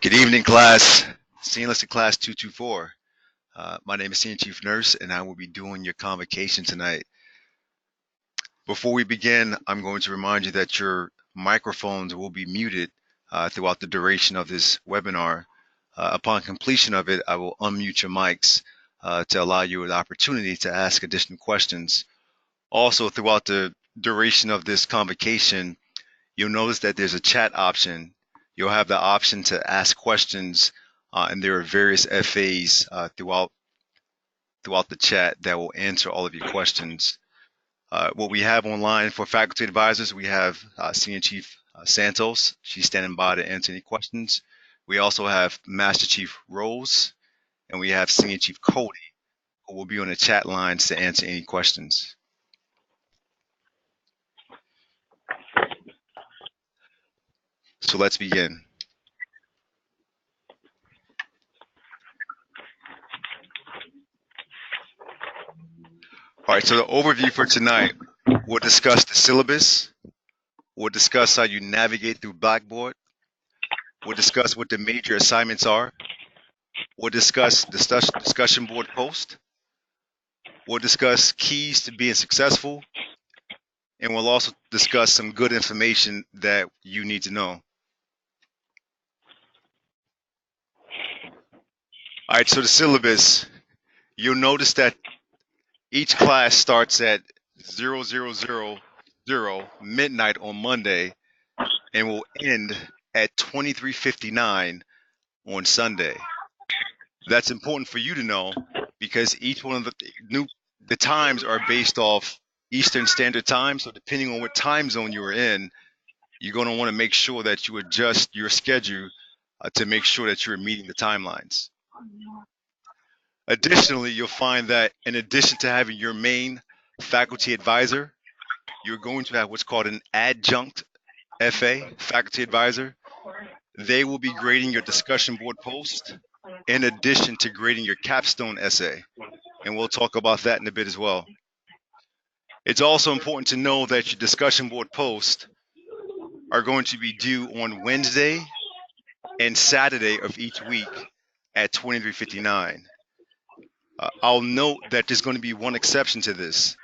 Good evening, class. Senior Enlisted Class 224. My name is Senior Chief Nurse, and I will be doing your convocation tonight. Before we begin, I'm going to remind you that your microphones will be muted throughout the duration of this webinar. Upon completion of it, I will unmute your mics to allow you an opportunity to ask additional questions. Also, throughout the duration of this convocation, you'll notice that there's a chat option. You'll have the option to ask questions, and there are various FAs throughout the chat that will answer all of your questions. What we have online for faculty advisors, we have Senior Chief Santos. She's standing by to answer any questions. We also have Master Chief Rose, and we have Senior Chief Cody, who will be on the chat lines to answer any questions. So let's begin. All right, so the overview for tonight, we'll discuss the syllabus. We'll discuss how you navigate through Blackboard. We'll discuss what the major assignments are. We'll discuss the discussion board post. We'll discuss keys to being successful. And we'll also discuss some good information that you need to know. All right, so the syllabus, you'll notice that each class starts at 0000 midnight on Monday and will end at 23:59 on Sunday. That's important for you to know because each one of the times are based off Eastern Standard Time. So depending on what time zone you are in, you're going to want to make sure that you adjust your schedule to make sure that you're meeting the timelines. Additionally, you'll find that in addition to having your main faculty advisor, you're going to have what's called an adjunct FA, faculty advisor. They will be grading your discussion board post in addition to grading your capstone essay. And we'll talk about that in a bit as well. It's also important to know that your discussion board posts are going to be due on Wednesday and Saturday of each week at 23:59. I'll note that there's going to be one exception to this.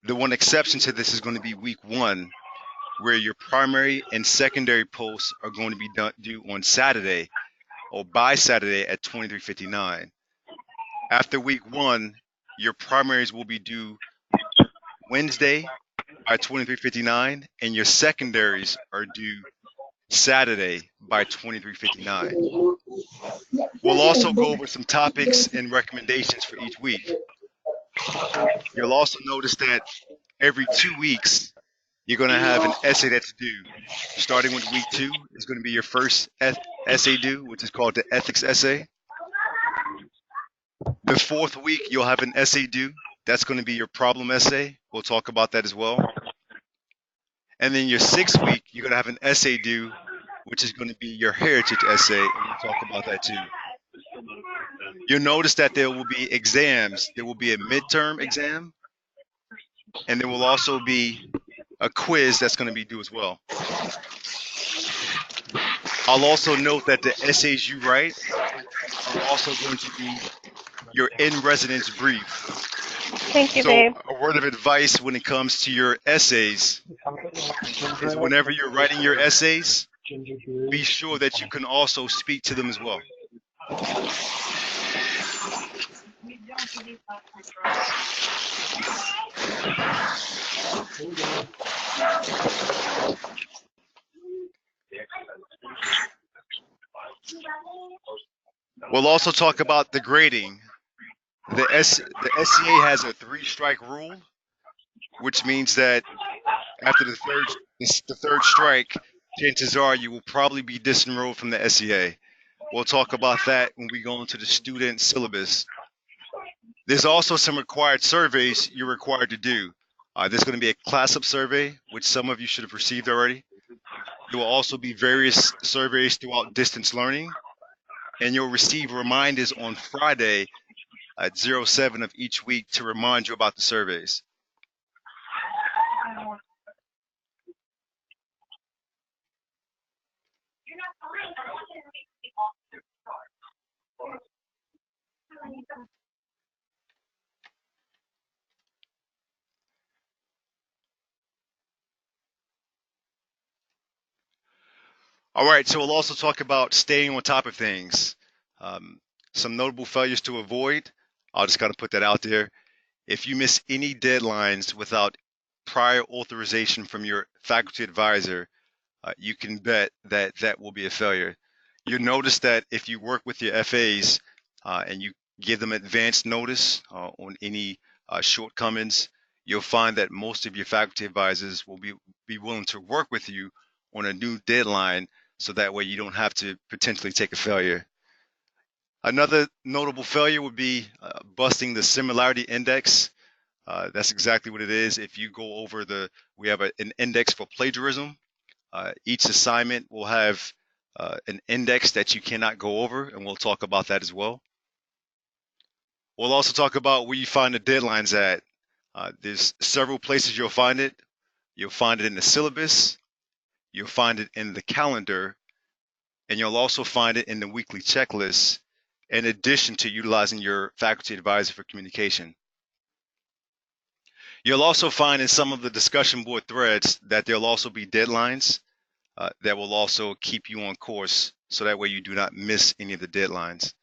The one exception to this is going to be week 1, where your primary and secondary posts are going to be due on Saturday or by Saturday at 23:59. After week 1, your primaries will be due Wednesday by 23:59, and your secondaries are due Saturday by 23:59. We'll also go over some topics and recommendations for each week. You'll also notice that every 2 weeks, you're going to have an essay that's due. Starting with week 2 is going to be your first essay due, which is called the ethics essay. The 4th week, you'll have an essay due. That's going to be your problem essay. We'll talk about that as well. And then your 6th week, you're going to have an essay due, which is going to be your heritage essay, and we'll talk about that too. You'll notice that there will be exams. There will be a midterm exam, and there will also be a quiz that's going to be due as well. I'll also note that the essays you write are also going to be your in-residence brief. Thank you, So babe. a word of advice when it comes to your essays is whenever you're writing your essays, be sure that you can also speak to them as well. We'll also talk about the grading. The SCA has a 3-strike rule, which means that after the third strike, chances are you will probably be disenrolled from the SCA. We'll talk about that when we go into the student syllabus. There's also some required surveys you're required to do. There's going to be a class-up survey, which some of you should have received already. There will also be various surveys throughout distance learning, and you'll receive reminders on Friday at 07 of each week to remind you about the surveys. All right, so we'll also talk about staying on top of things. Um, some notable failures to avoid. I'll just kind of put that out there. If you miss any deadlines without prior authorization from your faculty advisor, you can bet that that will be a failure. You'll notice that if you work with your FAs and you give them advance notice on any shortcomings, you'll find that most of your faculty advisors will be willing to work with you on a new deadline so that way you don't have to potentially take a failure. Another notable failure would be busting the similarity index. That's exactly what it is. If you go over we have an index for plagiarism. Each assignment will have an index that you cannot go over, and we'll talk about that as well. We'll also talk about where you find the deadlines at. There's several places you'll find it. You'll find it in the syllabus, you'll find it in the calendar, and you'll also find it in the weekly checklist, in addition to utilizing your faculty advisor for communication. You'll also find in some of the discussion board threads that there'll also be deadlines that will also keep you on course so that way you do not miss any of the deadlines.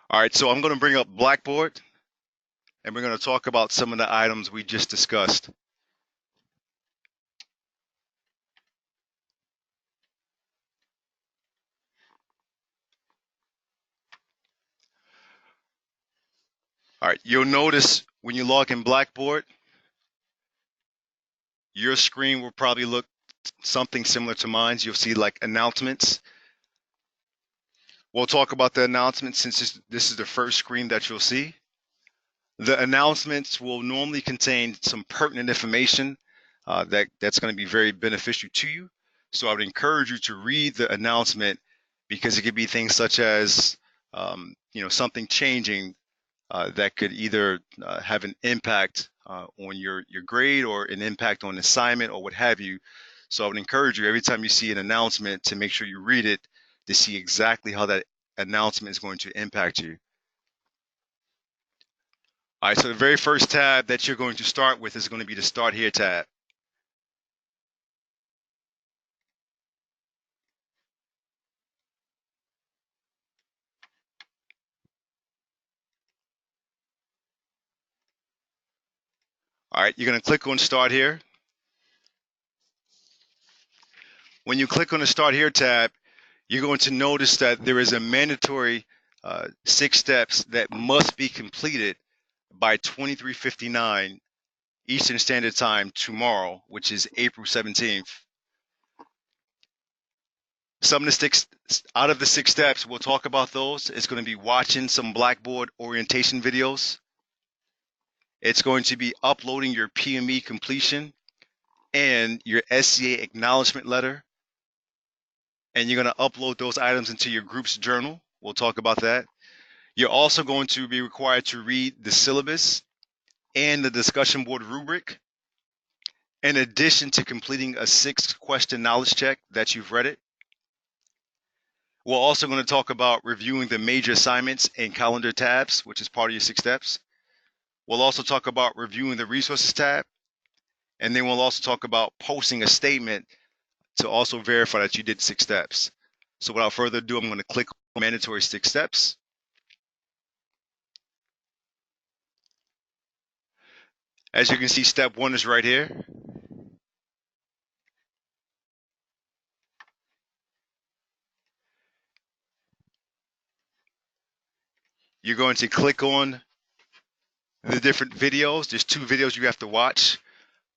All right, so I'm going to bring up Blackboard and we're going to talk about some of the items we just discussed. All right, you'll notice when you log in Blackboard, your screen will probably look something similar to mine. You'll see like announcements. We'll talk about the announcements since this is the first screen that you'll see. The announcements will normally contain some pertinent information that's going to be very beneficial to you. So I would encourage you to read the announcement because it could be things such as something changing that could either have an impact on your grade or an impact on assignment or what have you. So I would encourage you every time you see an announcement to make sure you read it to see exactly how that announcement is going to impact you. All right, so the very first tab that you're going to start with is going to be the Start Here tab. All right, you're going to click on Start Here. When you click on the Start Here tab, you're going to notice that there is a mandatory 6 steps that must be completed by 23:59 Eastern Standard Time tomorrow, which is April 17th. Some of the out of the 6 steps, we'll talk about those. It's going to be watching some Blackboard orientation videos. It's going to be uploading your PME completion and your SCA acknowledgement letter. And you're going to upload those items into your group's journal. We'll talk about that. You're also going to be required to read the syllabus and the discussion board rubric, in addition to completing a 6-question knowledge check that you've read it. We're also going to talk about reviewing the major assignments and calendar tabs, which is part of your 6 steps. We'll also talk about reviewing the resources tab, and then we'll also talk about posting a statement to also verify that you did 6 steps. So without further ado, I'm going to click on mandatory 6 steps. As you can see, step 1 is right here. You're going to click on the different videos. There's 2 videos you have to watch.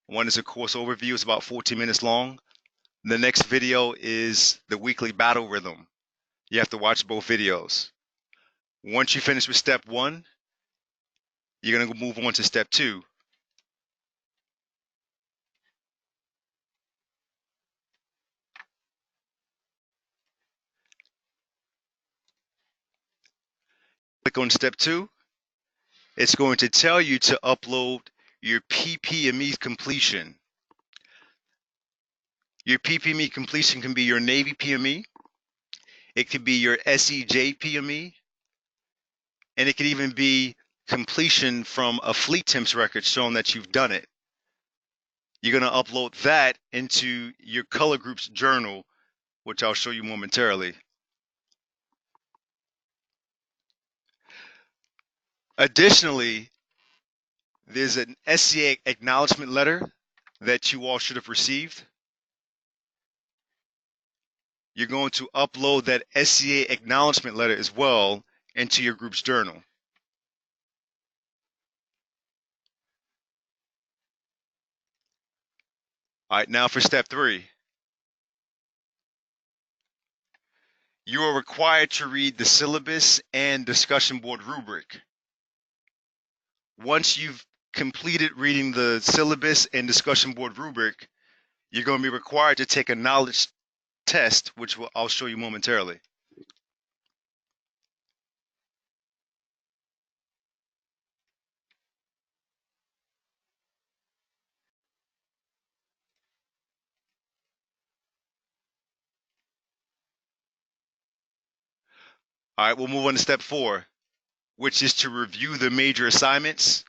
One is a course overview. It's about 14 minutes long. The next video is the weekly battle rhythm. You have to watch both videos. Once you finish with step 1, you're going to move on to step 2. Click on step 2. It's going to tell you to upload your PPME completion. Your PPME completion can be your Navy PME. It could be your SEJ PME. And it could even be completion from a fleet temps record showing that you've done it. You're going to upload that into your color group's journal, which I'll show you momentarily. Additionally, there's an SCA acknowledgement letter that you all should have received. You're going to upload that SCA acknowledgement letter as well into your group's journal. All right, now for step 3. You are required to read the syllabus and discussion board rubric. Once you've completed reading the syllabus and discussion board rubric, you're going to be required to take a knowledge test, which I'll show you momentarily. All right, we'll move on to step 4, which is to review the major assignments.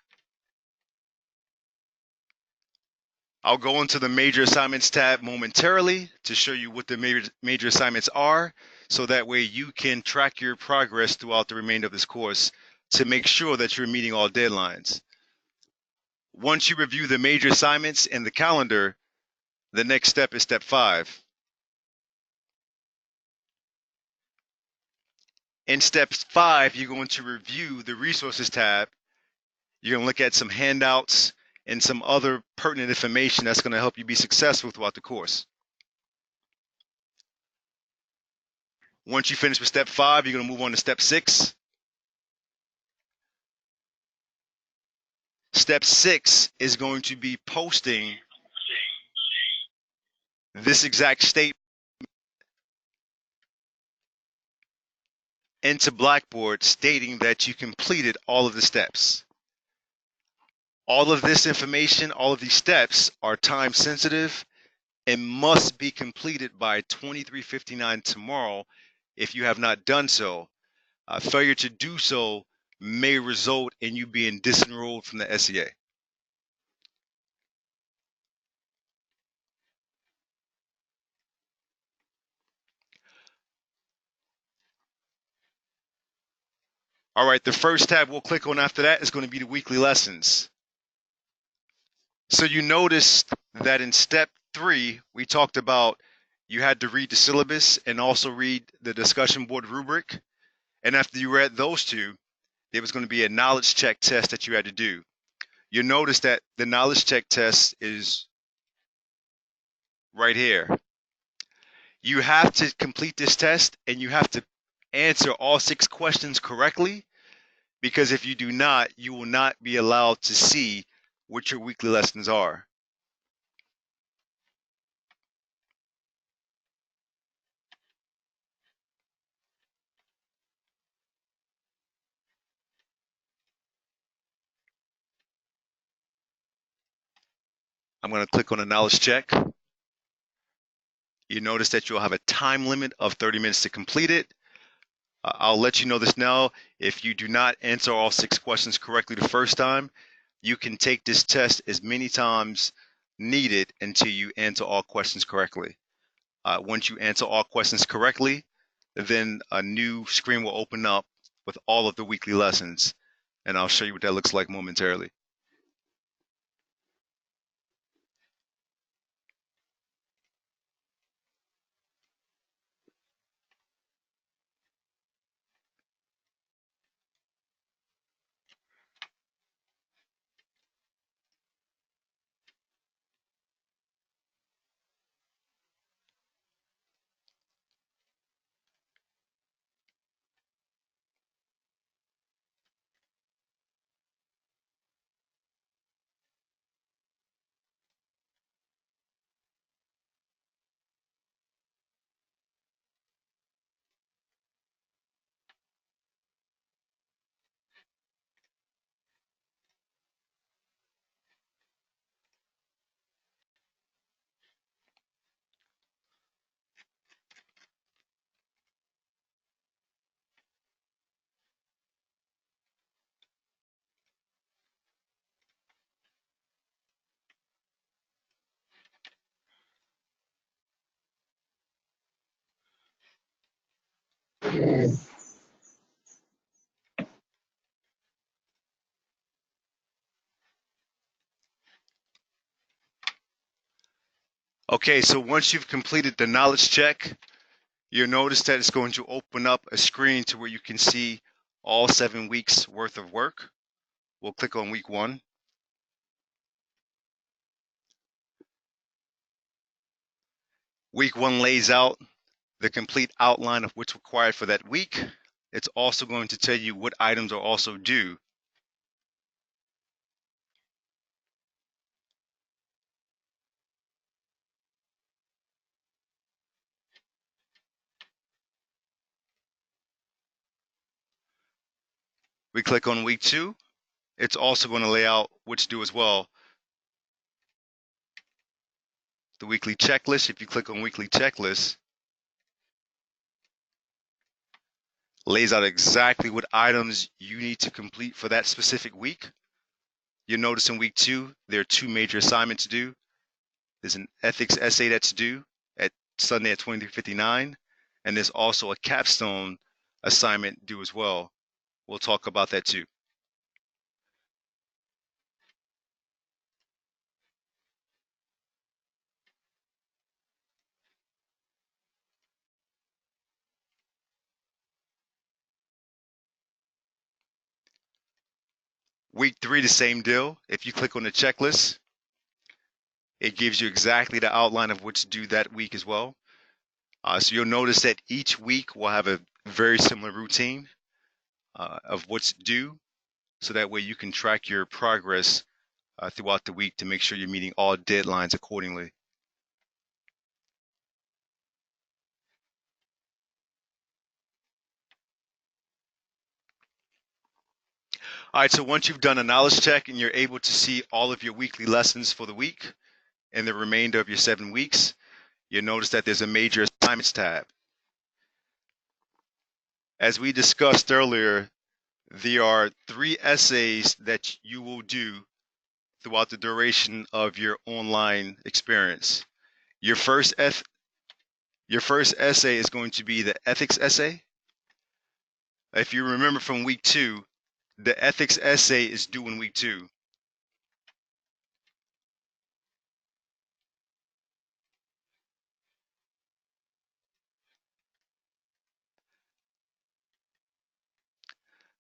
I'll go into the major assignments tab momentarily to show you what the major assignments are, so that way you can track your progress throughout the remainder of this course to make sure that you're meeting all deadlines. Once you review the major assignments and the calendar, the next step is step 5. In step 5, you're going to review the resources tab. You're going to look at some handouts and some other pertinent information that's going to help you be successful throughout the course. Once you finish with step 5, you're going to move on to step 6. Step 6 is going to be posting this exact statement into Blackboard stating that you completed all of the steps. All of this information, all of these steps are time sensitive and must be completed by 23:59 tomorrow. If you have not done so, failure to do so may result in you being disenrolled from the SEA. All right, the first tab we'll click on after that is going to be the weekly lessons. So you noticed that in step 3, we talked about you had to read the syllabus and also read the discussion board rubric. And after you read those two, there was going to be a knowledge check test that you had to do. You'll notice that the knowledge check test is right here. You have to complete this test and you have to answer all 6 questions correctly, because if you do not, you will not be allowed to see what your weekly lessons are. I'm going to click on a knowledge check. You notice that you'll have a time limit of 30 minutes to complete it. I'll let you know this now. If you do not answer all 6 questions correctly the first time, you can take this test as many times needed until you answer all questions correctly. Once you answer all questions correctly, then a new screen will open up with all of the weekly lessons, and I'll show you what that looks like momentarily. Okay, so once you've completed the knowledge check, you'll notice that it's going to open up a screen to where you can see all 7 weeks worth of work. We'll click on week 1. Week 1 lays out the complete outline of what's required for that week. It's also going to tell you what items are also due. We click on week 2. It's also going to lay out what's due as well. The weekly checklist, if you click on weekly checklist, lays out exactly what items you need to complete for that specific week. You'll notice in week 2, there are 2 major assignments due. There's an ethics essay that's due at Sunday at 23:59, and there's also a capstone assignment due as well. We'll talk about that too. Week 3, the same deal. If you click on the checklist, it gives you exactly the outline of what's due that week as well. So you'll notice that each week will have a very similar routine of what's due, so that way you can track your progress throughout the week to make sure you're meeting all deadlines accordingly. All right, so once you've done a knowledge check and you're able to see all of your weekly lessons for the week and the remainder of your 7 weeks, you'll notice that there's a major assignments tab. As we discussed earlier, there are 3 essays that you will do throughout the duration of your online experience. Your first essay is going to be the ethics essay. If you remember from week 2, the ethics essay is due in week 2.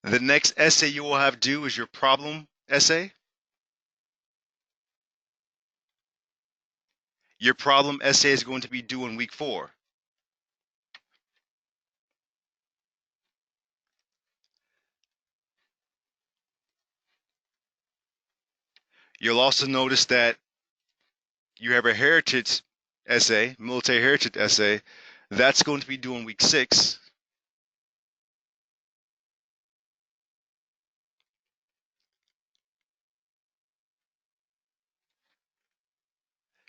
The next essay you will have due is your problem essay. Your problem essay is going to be due in week 4. You'll also notice that you have a heritage essay, military heritage essay, that's going to be due in week 6.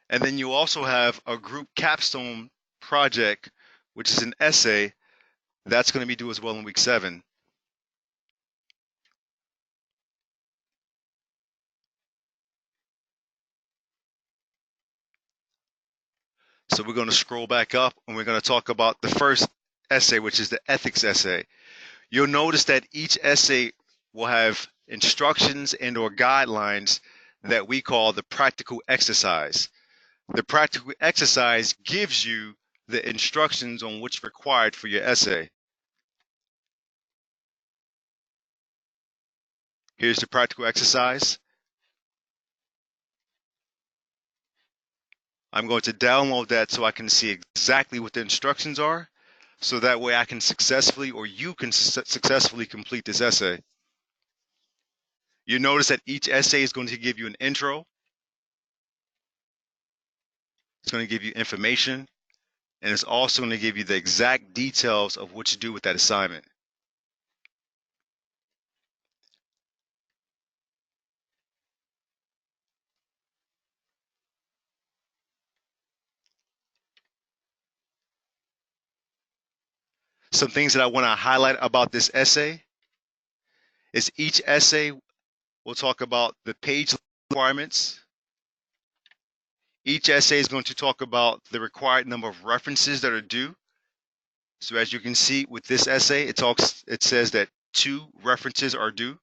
And then you also have a group capstone project, which is an essay, that's going to be due as well in week 7. So we're going to scroll back up and we're going to talk about the first essay, which is the ethics essay. You'll notice that each essay will have instructions and or guidelines that we call the practical exercise. The practical exercise gives you the instructions on what's required for your essay. Here's the practical exercise. I'm going to download that so I can see exactly what the instructions are, so that way I can successfully, or you can successfully complete this essay. You notice that each essay is going to give you an intro. It's going to give you information, and it's also going to give you the exact details of what to do with that assignment. Some things that I want to highlight about this essay is each essay will talk about the page requirements. Each essay is going to talk about the required number of references that are due. So as you can see with this essay, it says that 2 references are due.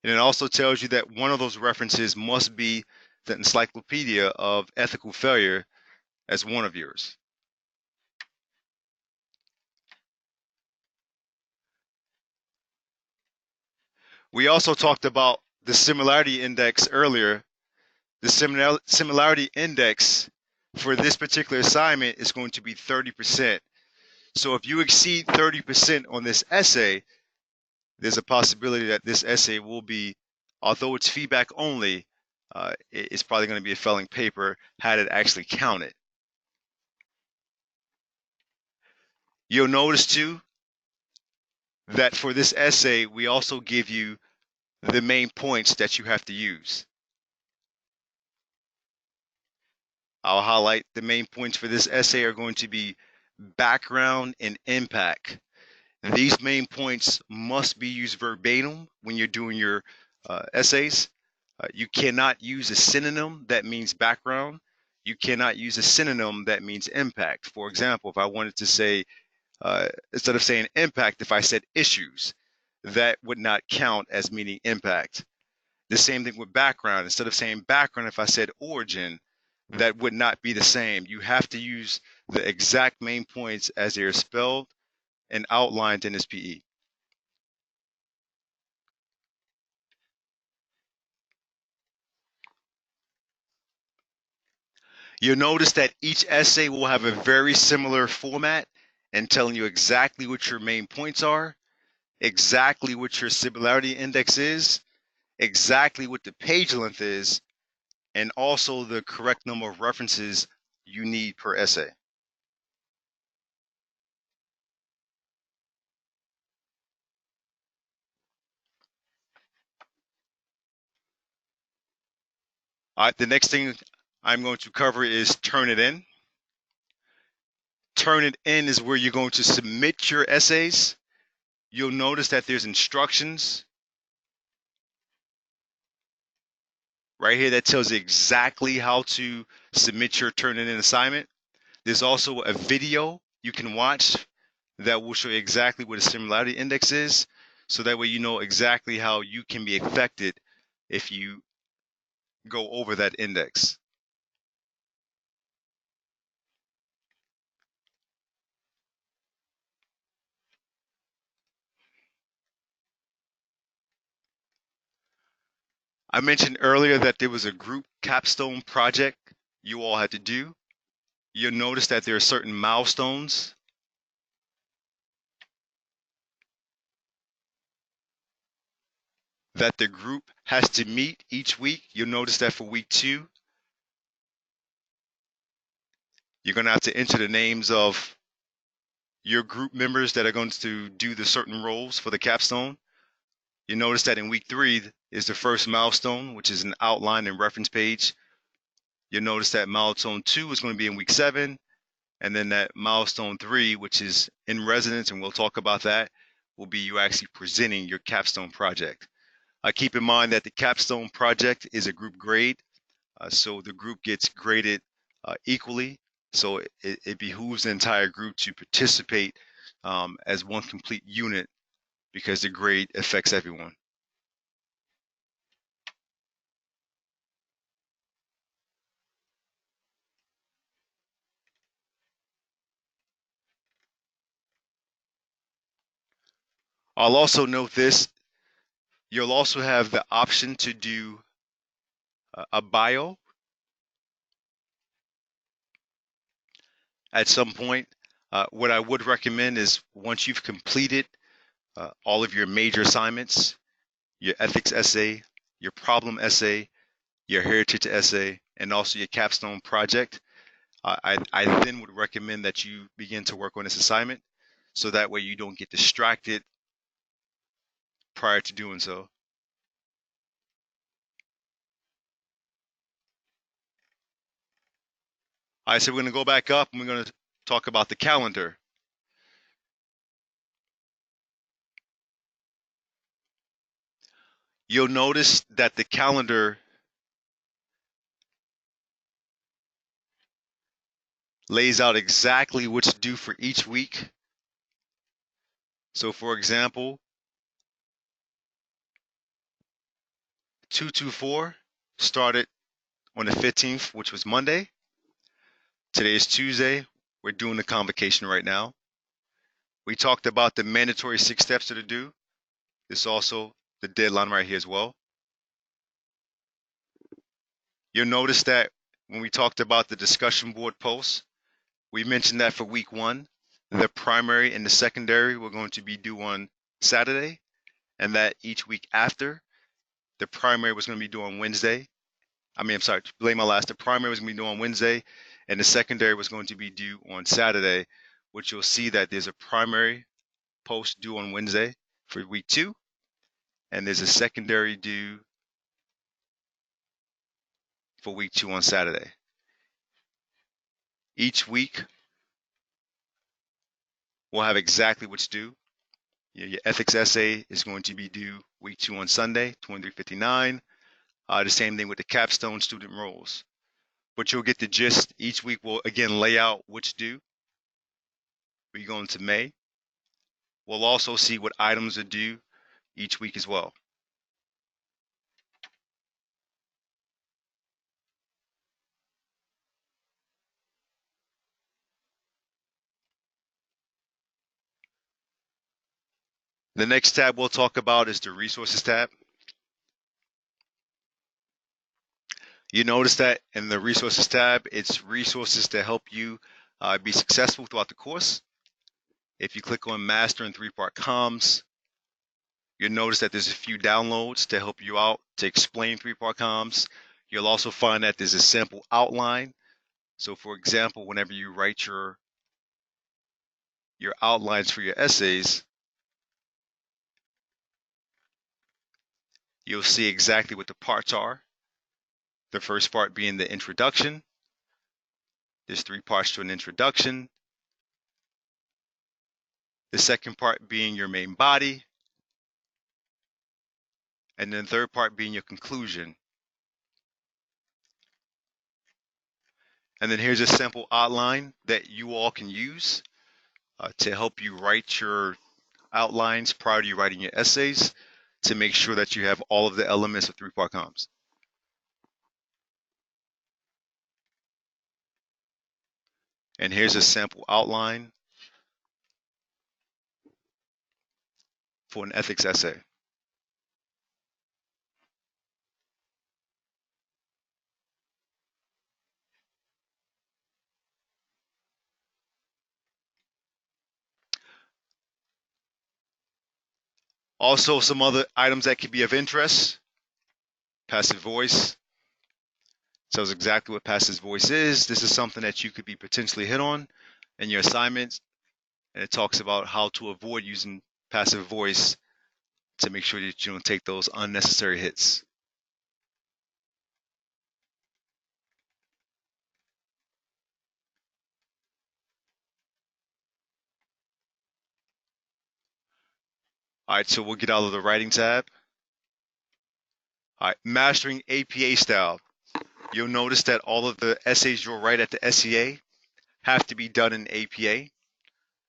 And it also tells you that one of those references must be the Encyclopedia of Ethical Failure as one of yours. We also talked about the similarity index earlier. The similarity index for this particular assignment is going to be 30%. So if you exceed 30% on this essay, there's a possibility that this essay will be, although it's feedback only, it's probably going to be a failing paper had it actually counted. You'll notice too that for this essay, we also give you the main points that you have to use. I'll highlight the main points for this essay are going to be background and impact. And these main points must be used verbatim when you're doing your essays. You cannot use a synonym that means background. You cannot use a synonym that means impact. For example, if I wanted to say, instead of saying impact, if I said issues, that would not count as meaning impact. The same thing with background. Instead of saying background, if I said origin, that would not be the same. You have to use the exact main points as they're spelled and outlined in this PE. You'll notice that each essay will have a very similar format and telling you exactly what your main points are, exactly what your similarity index is, exactly what the page length is, and also the correct number of references you need per essay. All right, the next thing I'm going to cover is Turnitin. Turnitin is where you're going to submit your essays. You'll notice that there's instructions right here that tells you exactly how to submit your Turnitin assignment. There's also a video you can watch that will show you exactly what a similarity index is. So that way you know exactly how you can be affected if you go over that index. I mentioned earlier that there was a group capstone project you all had to do. You'll notice that there are certain milestones that the group has to meet each week. You'll notice that for week 2, you're going to have to enter the names of your group members that are going to do the certain roles for the capstone. You notice that in week 3 is the first milestone, which is an outline and reference page. You'll notice that milestone 2 is going to be in week 7, and then that milestone 3, which is in residence, and we'll talk about that, will be you actually presenting your capstone project. Keep in mind that the capstone project is a group grade, so the group gets graded equally. So it behooves the entire group to participate as one complete unit because the grade affects everyone. I'll also note this, you'll also have the option to do a bio at some point. What I would recommend is once you've completed all of your major assignments, your ethics essay, your problem essay, your heritage essay, and also your capstone project, I then would recommend that you begin to work on this assignment so that way you don't get distracted prior to doing so. All right, so we're going to go back up and we're going to talk about the calendar. You'll notice that the calendar lays out exactly what's due for each week. So for example, 224 started on the 15th, which was Monday. Today is Tuesday. We're doing the convocation right now. We talked about the mandatory 6 steps to the do. This also the deadline right here as well. You'll notice that when we talked about the discussion board posts, we mentioned that for week 1, the primary and the secondary were going to be due on Saturday, and that each week after, the primary was going to be due on Wednesday. I'm sorry, blame my last. The primary was going to be due on Wednesday, and the secondary was going to be due on Saturday, which you'll see that there's a primary post due on Wednesday for week 2, and there's a secondary due for week 2 on Saturday. Each week, we'll have exactly what's due. Your ethics essay is going to be due week 2 on Sunday, 2359. The same thing with the capstone student roles. But you'll get the gist. Each week we'll again lay out what's due. We go into May. We'll also see what items are due each week as well. The next tab we'll talk about is the resources tab. You notice that in the resources tab, it's resources to help you be successful throughout the course. If you click on Master and 3-Part Comms, you'll notice that there's a few downloads to help you out to explain 3-Part Comms. You'll also find that there's a sample outline. So for example, whenever you write your outlines for your essays, you'll see exactly what the parts are. The first part being the introduction. There's 3 parts to an introduction. The second part being your main body. And then the third part being your conclusion. And then here's a simple outline that you all can use to help you write your outlines prior to you writing your essays to make sure that you have all of the elements of 3-Part Comms. And here's a sample outline for an ethics essay. Also, some other items that could be of interest. Passive voice. Tells exactly what passive voice is. This is something that you could be potentially hit on in your assignments. And it talks about how to avoid using passive voice to make sure that you don't take those unnecessary hits. All right, so we'll get out of the writing tab. All right, mastering APA style. You'll notice that all of the essays you'll write at the SEA have to be done in APA.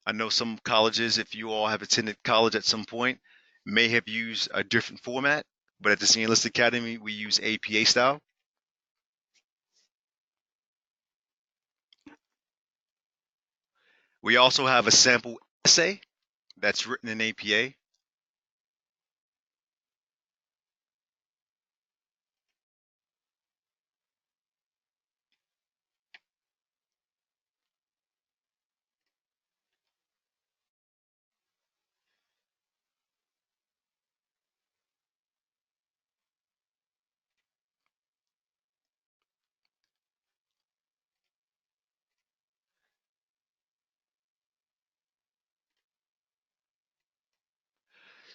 I know some colleges, if you all have attended college at some point, may have used a different format, but at the Senior List Academy, we use APA style. We also have a sample essay that's written in APA.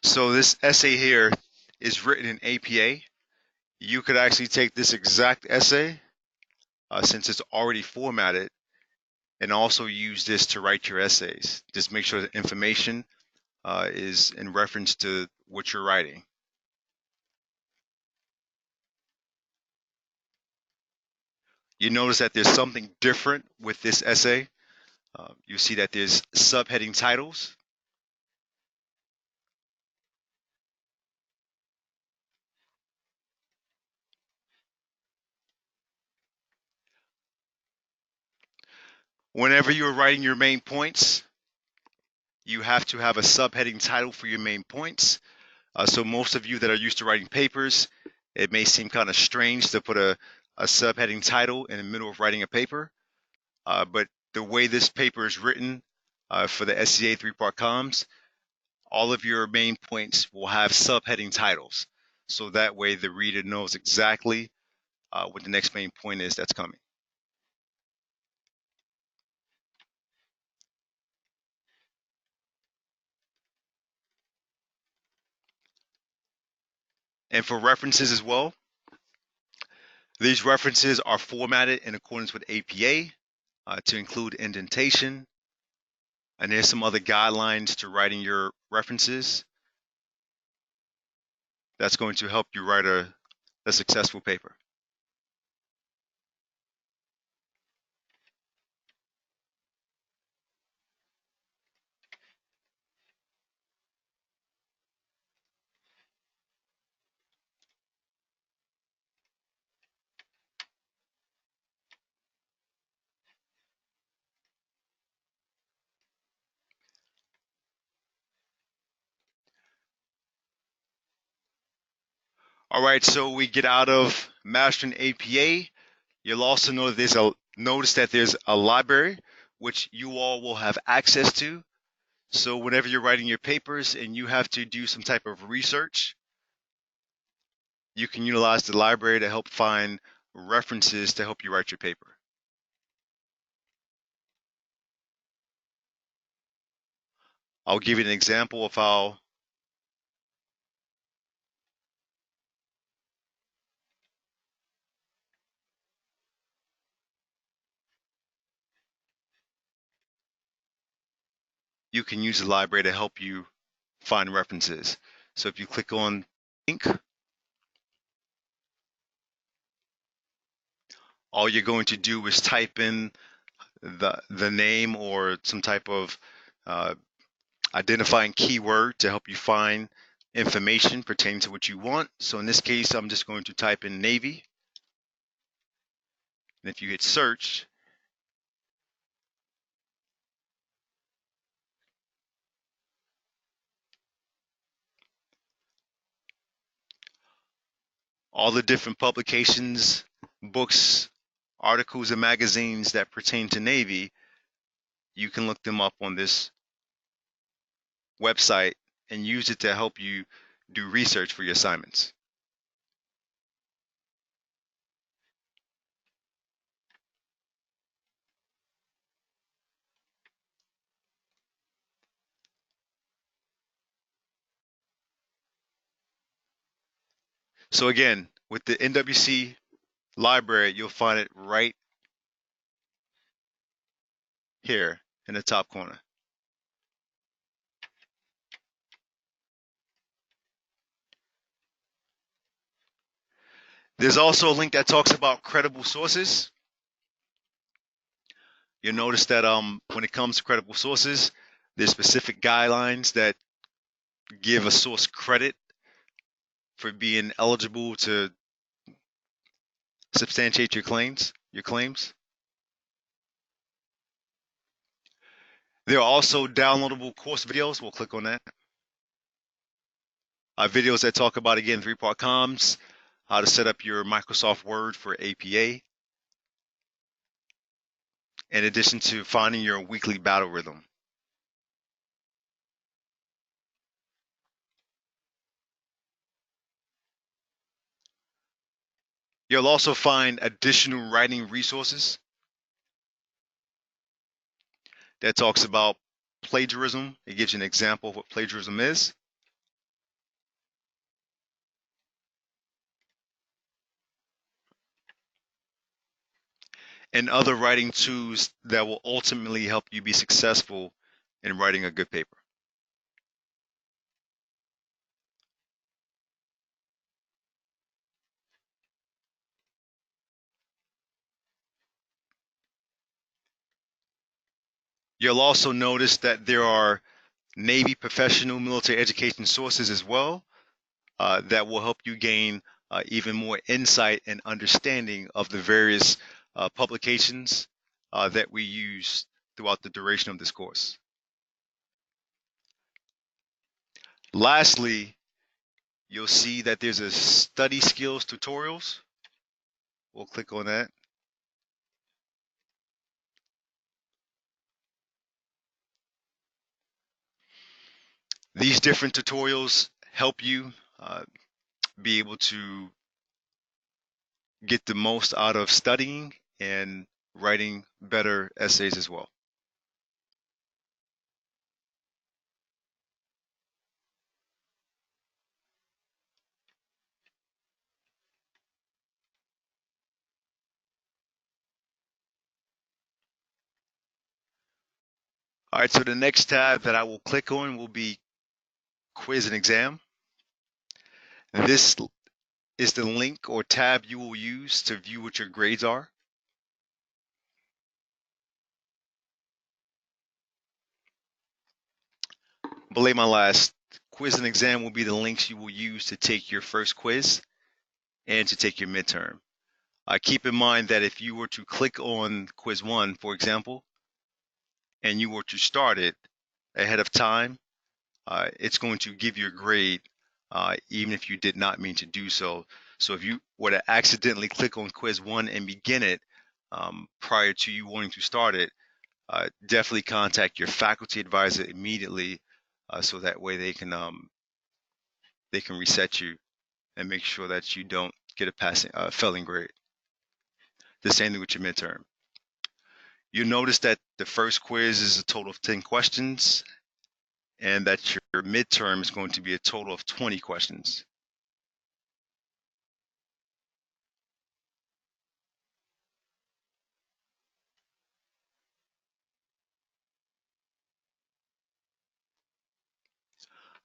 So this essay here is written in APA. You could actually take this exact essay, since it's already formatted, and also use this to write your essays. Just make sure the information is in reference to what you're writing. You notice that there's something different with this essay. You see that there's subheading titles. Whenever you're writing your main points, you have to have a subheading title for your main points. So most of you that are used to writing papers, it may seem kind of strange to put a subheading title in the middle of writing a paper. But the way this paper is written for the SCA 3-part comms, all of your main points will have subheading titles. So that way the reader knows exactly what the next main point is that's coming. And for references as well, these references are formatted in accordance with APA to include indentation. And there's some other guidelines to writing your references that's going to help you write a successful paper. All right, so we get out of mastering APA. You'll also know that notice that there's a library which you all will have access to. So whenever you're writing your papers and you have to do some type of research, you can utilize the library to help find references to help you write your paper. I'll give you an example of how you can use the library to help you find references. So if you click on link, all you're going to do is type in the name or some type of uh, identifying keyword to help you find information pertaining to what you want. So in this case, I'm just going to type in Navy. And if you hit search, all the different publications, books, articles, and magazines that pertain to Navy, you can look them up on this website and use it to help you do research for your assignments. So again, with the NWC library, you'll find it right here in the top corner. There's also a link that talks about credible sources. You'll notice that when it comes to credible sources, there's specific guidelines that give a source credit for being eligible to substantiate your claims. There are also downloadable course videos. We'll click on that. Videos that talk about, again, 3-part comms, how to set up your Microsoft Word for APA, in addition to finding your weekly battle rhythm. You'll also find additional writing resources that talks about plagiarism. It gives you an example of what plagiarism is. And other writing tools that will ultimately help you be successful in writing a good paper. You'll also notice that there are Navy professional military education sources as well that will help you gain even more insight and understanding of the various publications that we use throughout the duration of this course. Lastly, you'll see that there's a study skills tutorials. We'll click on that. These different tutorials help you be able to get the most out of studying and writing better essays as well. All right, so the next tab that I will click on will be quiz and exam. This is the link or tab you will use to view what your grades are. Belay my last, quiz and exam will be the links you will use to take your first quiz and to take your midterm. Keep in mind that if you were to click on quiz 1, for example, and you were to start it ahead of time, it's going to give you a grade even if you did not mean to do so. So if you were to accidentally click on quiz 1 and begin it prior to you wanting to start it, definitely contact your faculty advisor immediately so that way they can reset you and make sure that you don't get a failing grade. The same thing with your midterm. You'll notice that the first quiz is a total of 10 questions and that your midterm is going to be a total of 20 questions.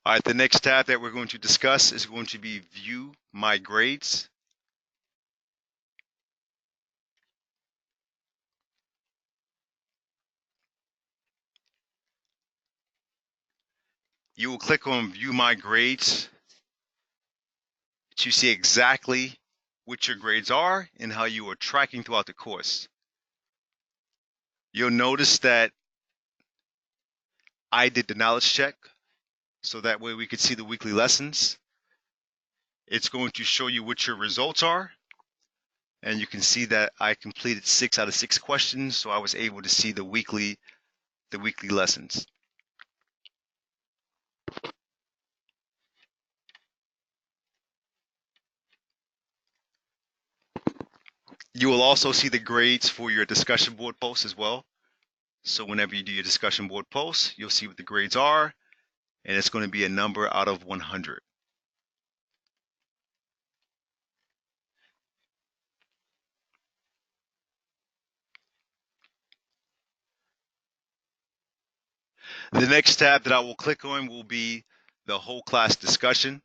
All right, the next tab that we're going to discuss is going to be View My Grades. You will click on View My Grades to see exactly what your grades are and how you are tracking throughout the course. You'll notice that I did the knowledge check, so that way we could see the weekly lessons. It's going to show you what your results are, and you can see that I completed 6 out of 6 questions, so I was able to see the weekly lessons. You will also see the grades for your discussion board posts as well. So whenever you do your discussion board posts, you'll see what the grades are, and it's going to be a number out of 100. The next tab that I will click on will be the whole class discussion.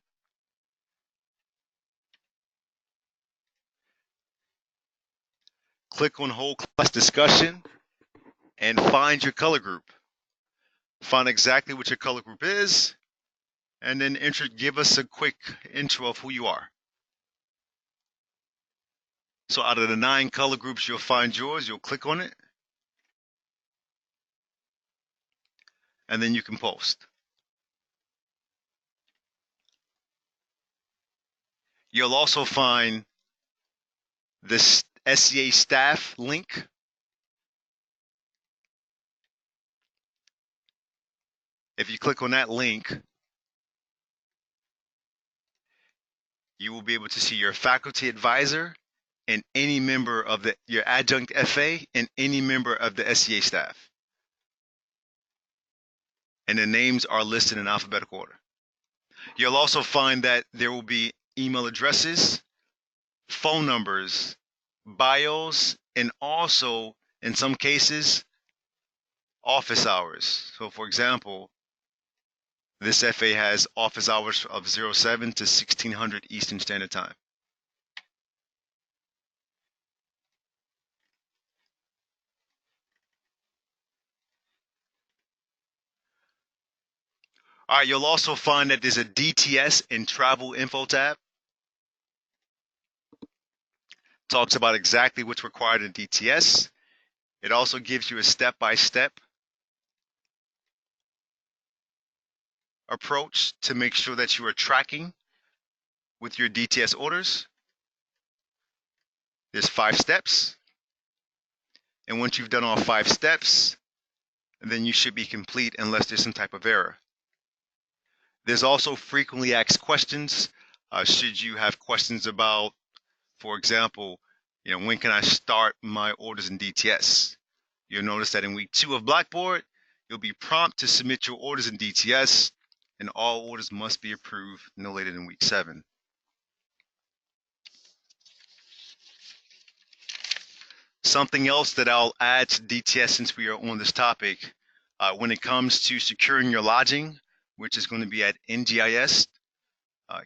Click on whole class discussion and find your color group. Find exactly what your color group is, and then give us a quick intro of who you are. So out of the 9 color groups, you'll find yours, you'll click on it, and then you can post. You'll also find this SCA staff link. If you click on that link, you will be able to see your faculty advisor and any member of your adjunct FA and any member of the SCA staff. And the names are listed in alphabetical order. You'll also find that there will be email addresses, phone numbers, bios, and also, in some cases, office hours. So for example, this FA has office hours of 07 to 1600 Eastern Standard Time. All right, you'll also find that there's a DTS and travel info tab. Talks about exactly what's required in DTS. It also gives you a step-by-step approach to make sure that you are tracking with your DTS orders. There's 5 steps. And once you've done all 5 steps, then you should be complete unless there's some type of error. There's also frequently asked questions. Should you have questions about, for example, when can I start my orders in DTS? You'll notice that in week 2 of Blackboard, you'll be prompted to submit your orders in DTS, and all orders must be approved no later than week 7. Something else that I'll add to DTS since we are on this topic, when it comes to securing your lodging, which is going to be at NGIS,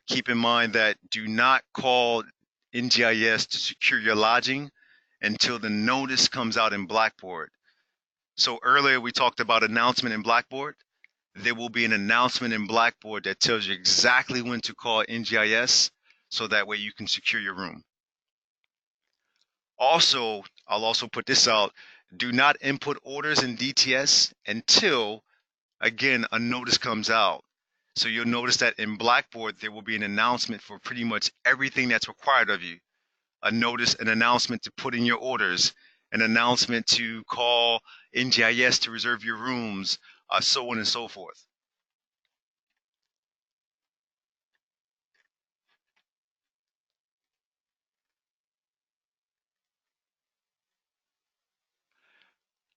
keep in mind that do not call NGIS to secure your lodging until the notice comes out in Blackboard. So earlier we talked about announcement in Blackboard. There will be an announcement in Blackboard that tells you exactly when to call NGIS so that way you can secure your room. Also, I'll also put this out, do not input orders in DTS until, again, a notice comes out. So you'll notice that in Blackboard, there will be an announcement for pretty much everything that's required of you. A notice, an announcement to put in your orders, an announcement to call NGIS to reserve your rooms, so on and so forth.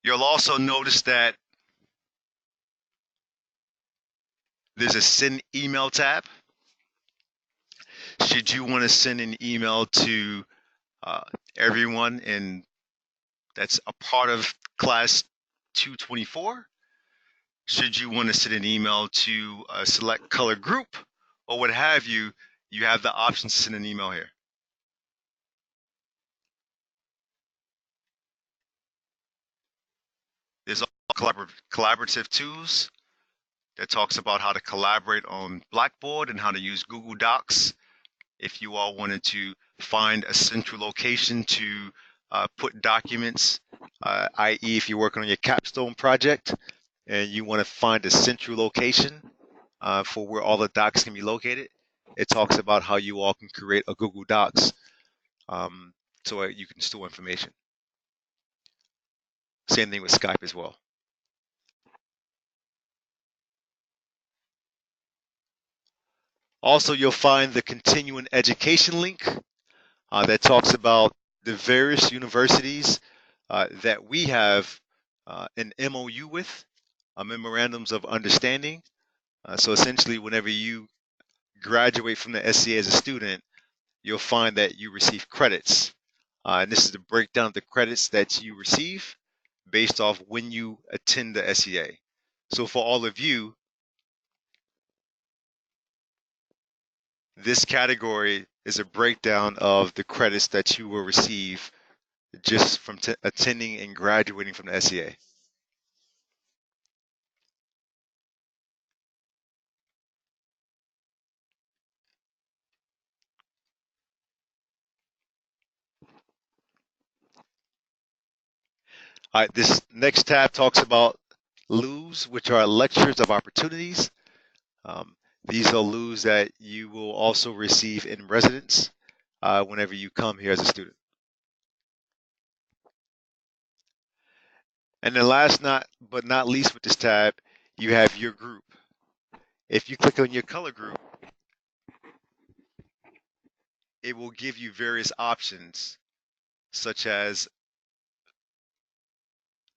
You'll also notice that there's a send email tab. Should you want to send an email to everyone that's a part of class 224, should you want to send an email to a select color group or what have you, you have the option to send an email here. There's also collaborative tools that talks about how to collaborate on Blackboard and how to use Google Docs. If you all wanted to find a central location to put documents, i.e. if you're working on your capstone project and you want to find a central location for where all the docs can be located, it talks about how you all can create a Google Docs so you can store information. Same thing with Skype as well. Also, you'll find the continuing education link that talks about the various universities that we have an MOU with, memorandums of understanding. So essentially, whenever you graduate from the SCA as a student, you'll find that you receive credits. And this is the breakdown of the credits that you receive based off when you attend the SCA. So for all of you, this category is a breakdown of the credits that you will receive just from attending and graduating from the SCA. All right, this next tab talks about LOUs, which are lectures of opportunities. These are LOUs that you will also receive in residence whenever you come here as a student. And then last but not least with this tab, you have your group. If you click on your color group, it will give you various options, such as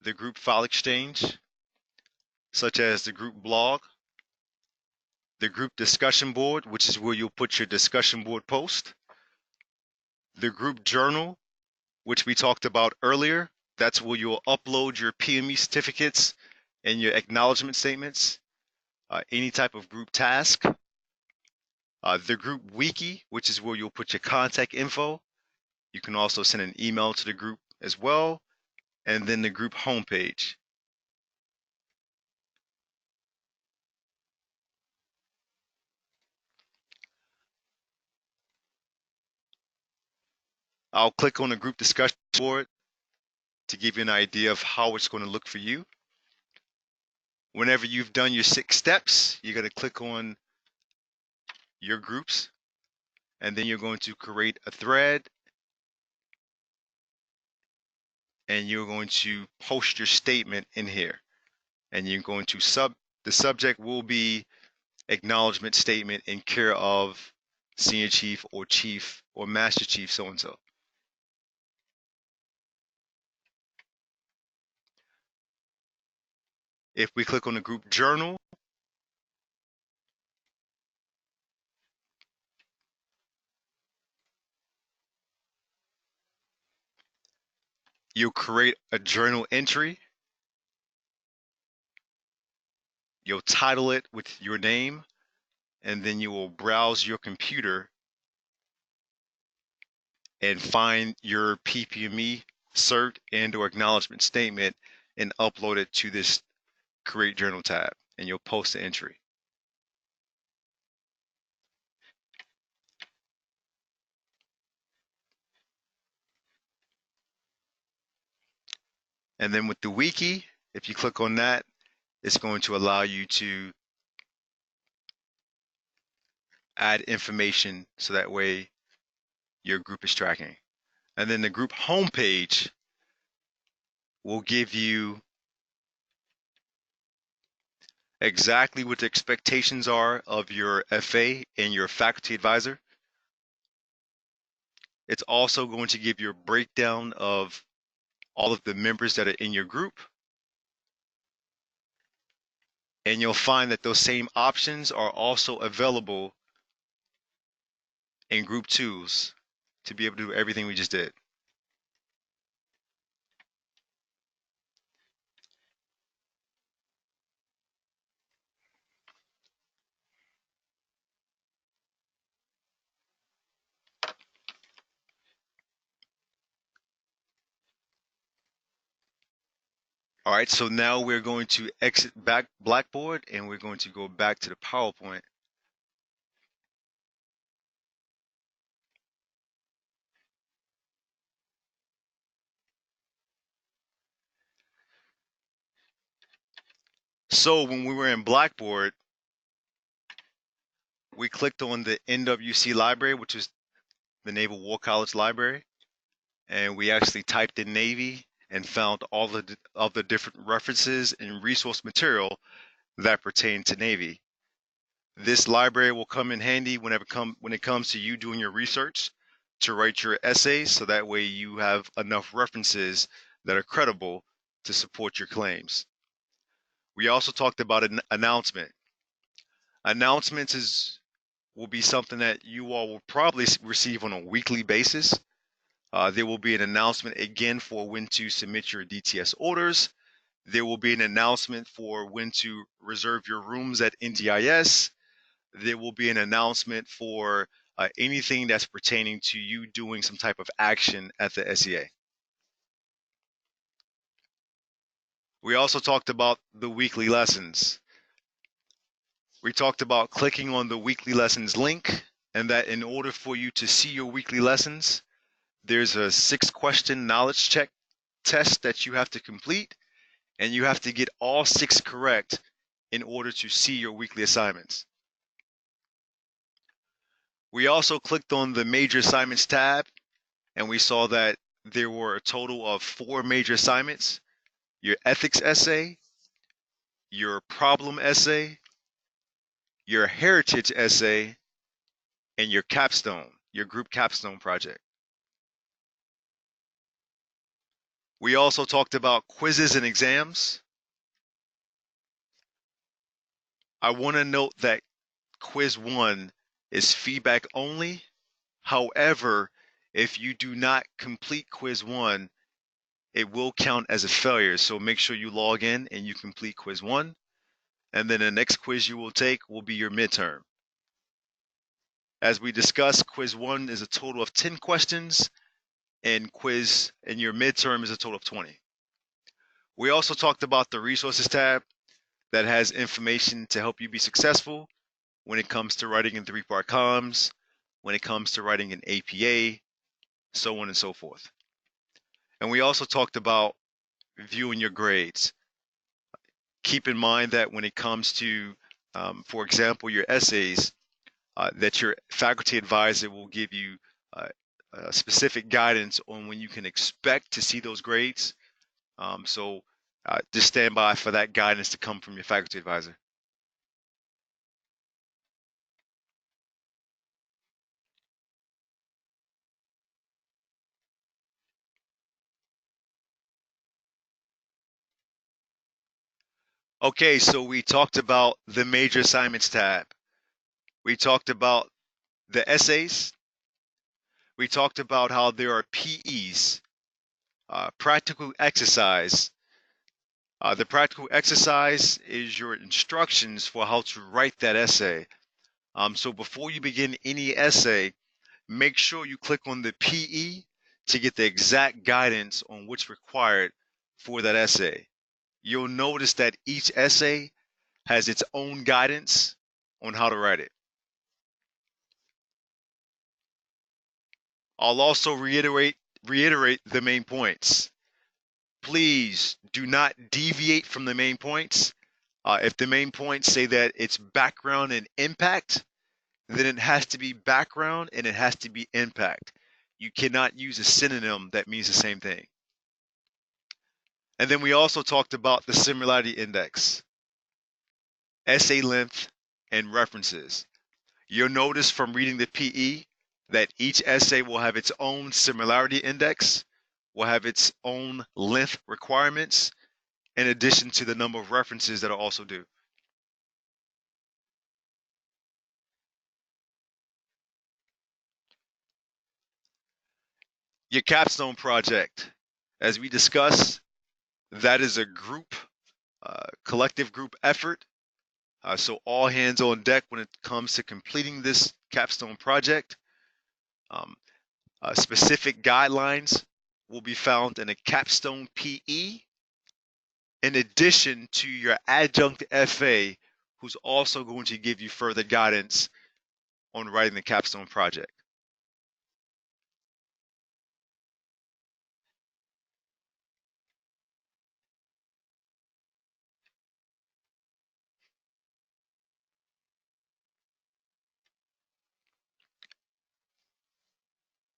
the group file exchange, such as the group blog, the group discussion board, which is where you'll put your discussion board post, the group journal, which we talked about earlier. That's where you'll upload your PME certificates and your acknowledgement statements, any type of group task, the group wiki, which is where you'll put your contact info. You can also send an email to the group as well, and then the group homepage. I'll click on the group discussion board to give you an idea of how it's going to look for you. Whenever you've done your 6 steps, you're going to click on your groups, and then you're going to create a thread, and you're going to post your statement in here. And you're going to the subject will be acknowledgement statement in care of senior chief or master chief so-and-so. If we click on the group journal, you'll create a journal entry. You'll title it with your name, and then you will browse your computer and find your PPME cert and or acknowledgement statement and upload it to this create journal tab, and you'll post the entry. And then with the wiki, if you click on that, it's going to allow you to add information so that way your group is tracking. And then the group homepage will give you exactly what the expectations are of your FA and your faculty advisor. It's also going to give you a breakdown of all of the members that are in your group. And you'll find that those same options are also available in group tools to be able to do everything we just did. All right, so now we're going to exit back Blackboard and we're going to go back to the PowerPoint. So when we were in Blackboard, we clicked on the NWC library, which is the Naval War College Library, and we actually typed in Navy and found all of the different references and resource material that pertain to Navy. This library will come in handy when it comes to you doing your research to write your essays, so that way you have enough references that are credible to support your claims. We also talked about an announcement. Announcements will be something that you all will probably receive on a weekly basis. There will be an announcement again for when to submit your DTS orders. There will be an announcement for when to reserve your rooms at NDIS. There will be an announcement for anything that's pertaining to you doing some type of action at the SEA. We also talked about the weekly lessons. We talked about clicking on the weekly lessons link, and that in order for you to see your weekly lessons, there's a 6-question knowledge check test that you have to complete, and you have to get all 6 correct in order to see your weekly assignments. We also clicked on the major assignments tab, and we saw that there were a total of 4 major assignments: your ethics essay, your problem essay, your heritage essay, and your capstone, your group capstone project. We also talked about quizzes and exams. I want to note that quiz 1 is feedback only. However, if you do not complete quiz 1, it will count as a failure. So make sure you log in and you complete quiz 1. And then the next quiz you will take will be your midterm. As we discussed, quiz 1 is a total of 10 questions, and your midterm is a total of 20. We also talked about the resources tab that has information to help you be successful when it comes to writing in 3-part columns, when it comes to writing in APA, so on and so forth. And we also talked about viewing your grades. Keep in mind that when it comes to, for example, your essays, that your faculty advisor will give you uh, specific guidance on when you can expect to see those grades. So just stand by for that guidance to come from your faculty advisor. Okay, so we talked about the major assignments tab. We talked about the essays. We talked about how there are PEs, practical exercise. The practical exercise is your instructions for how to write that essay. So before you begin any essay, make sure you click on the PE to get the exact guidance on what's required for that essay. You'll notice that each essay has its own guidance on how to write it. I'll also reiterate the main points. Please do not deviate from the main points. If the main points say that it's background and impact, then it has to be background and it has to be impact. You cannot use a synonym that means the same thing. And then we also talked about the similarity index, essay length, and references. You'll notice from reading the PE that each essay will have its own similarity index, will have its own length requirements, in addition to the number of references that are also due. Your capstone project, as we discussed, that is a group, collective group effort. So all hands on deck when it comes to completing this capstone project. Um, Specific guidelines will be found in a capstone PE, in addition to your adjunct FA, who's also going to give you further guidance on writing the capstone project.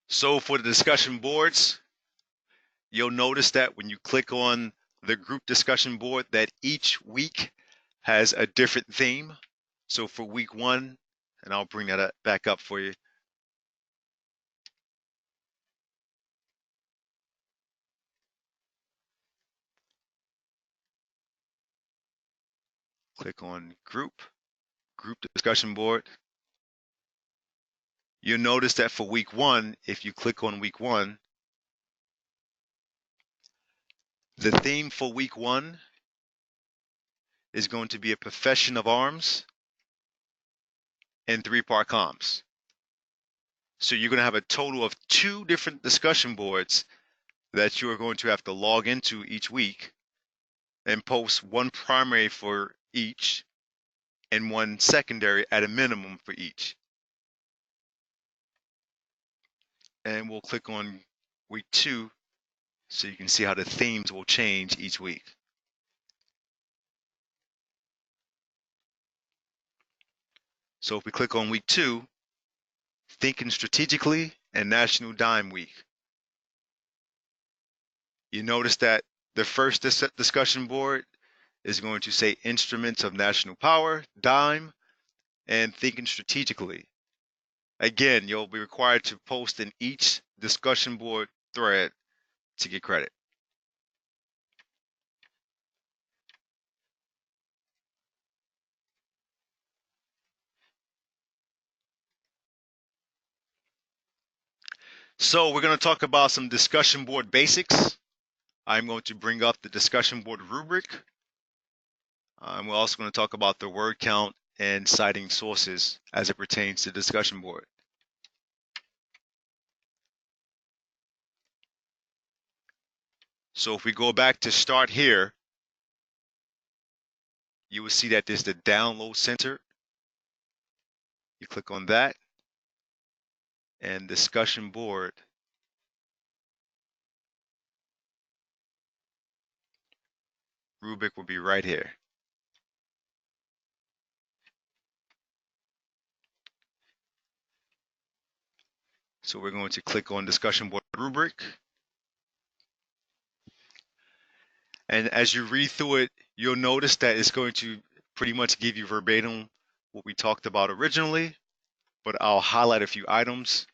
So for the discussion boards, you'll notice that when you click on the group discussion board that each week has a different theme. So for week 1, and I'll bring that back up for you. Click on group discussion board. You'll notice that for week 1, if you click on week 1, the theme for week 1 is going to be a profession of arms and 3-part comms. So you're going to have a total of 2 different discussion boards that you are going to have to log into each week and post one primary for each and one secondary at a minimum for each. And we'll click on week 2 so you can see how the themes will change each week. So if we click on week 2, Thinking Strategically and National Dime Week, you notice that the first discussion board is going to say Instruments of National Power, Dime, and Thinking Strategically. Again, you'll be required to post in each discussion board thread to get credit. So we're going to talk about some discussion board basics. I'm going to bring up the discussion board rubric. We're also going to talk about the word count and citing sources as it pertains to the discussion board. So if we go back to start here, you will see that there's the download center. You click on that, and discussion board rubric will be right here. So we're going to click on discussion board rubric. And as you read through it, you'll notice that it's going to pretty much give you verbatim what we talked about originally, but I'll highlight a few items.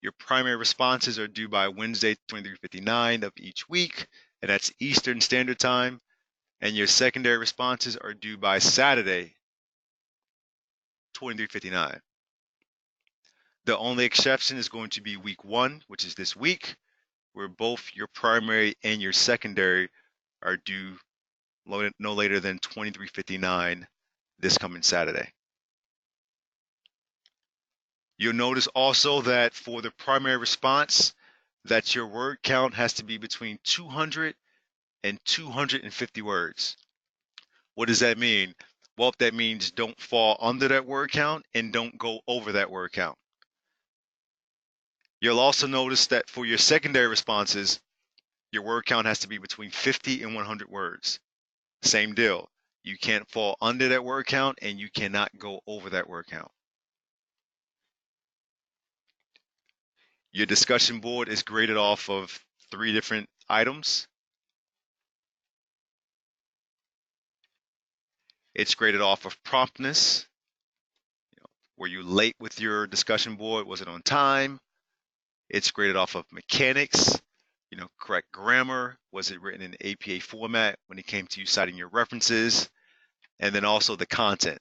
Your primary responses are due by Wednesday, 23:59 of each week, and that's Eastern Standard Time. And your secondary responses are due by Saturday, 23:59. The only exception is going to be week 1, which is this week, where both your primary and your secondary are due no later than 23:59 this coming Saturday. You'll notice also that for the primary response, that your word count has to be between 200 and 250 words. What does that mean? Well, that means don't fall under that word count and don't go over that word count. You'll also notice that for your secondary responses, your word count has to be between 50 and 100 words. Same deal. You can't fall under that word count and you cannot go over that word count. Your discussion board is graded off of 3 different items. It's graded off of promptness. Were you late with your discussion board? Was it on time? It's graded off of mechanics, correct grammar. Was it written in APA format when it came to you citing your references? And then also the content.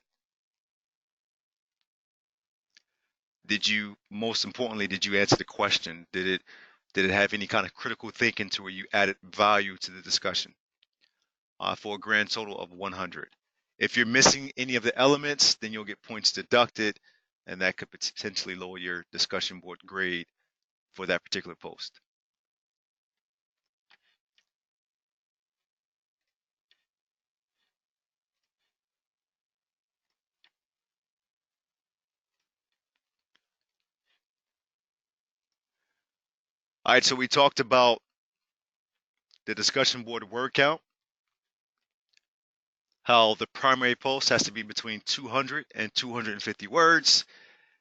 Most importantly, did you answer the question? Did it have any kind of critical thinking to where you added value to the discussion? For a grand total of 100. If you're missing any of the elements, then you'll get points deducted, and that could potentially lower your discussion board grade for that particular post. All right, so we talked about the discussion board word count, how the primary post has to be between 200 and 250 words,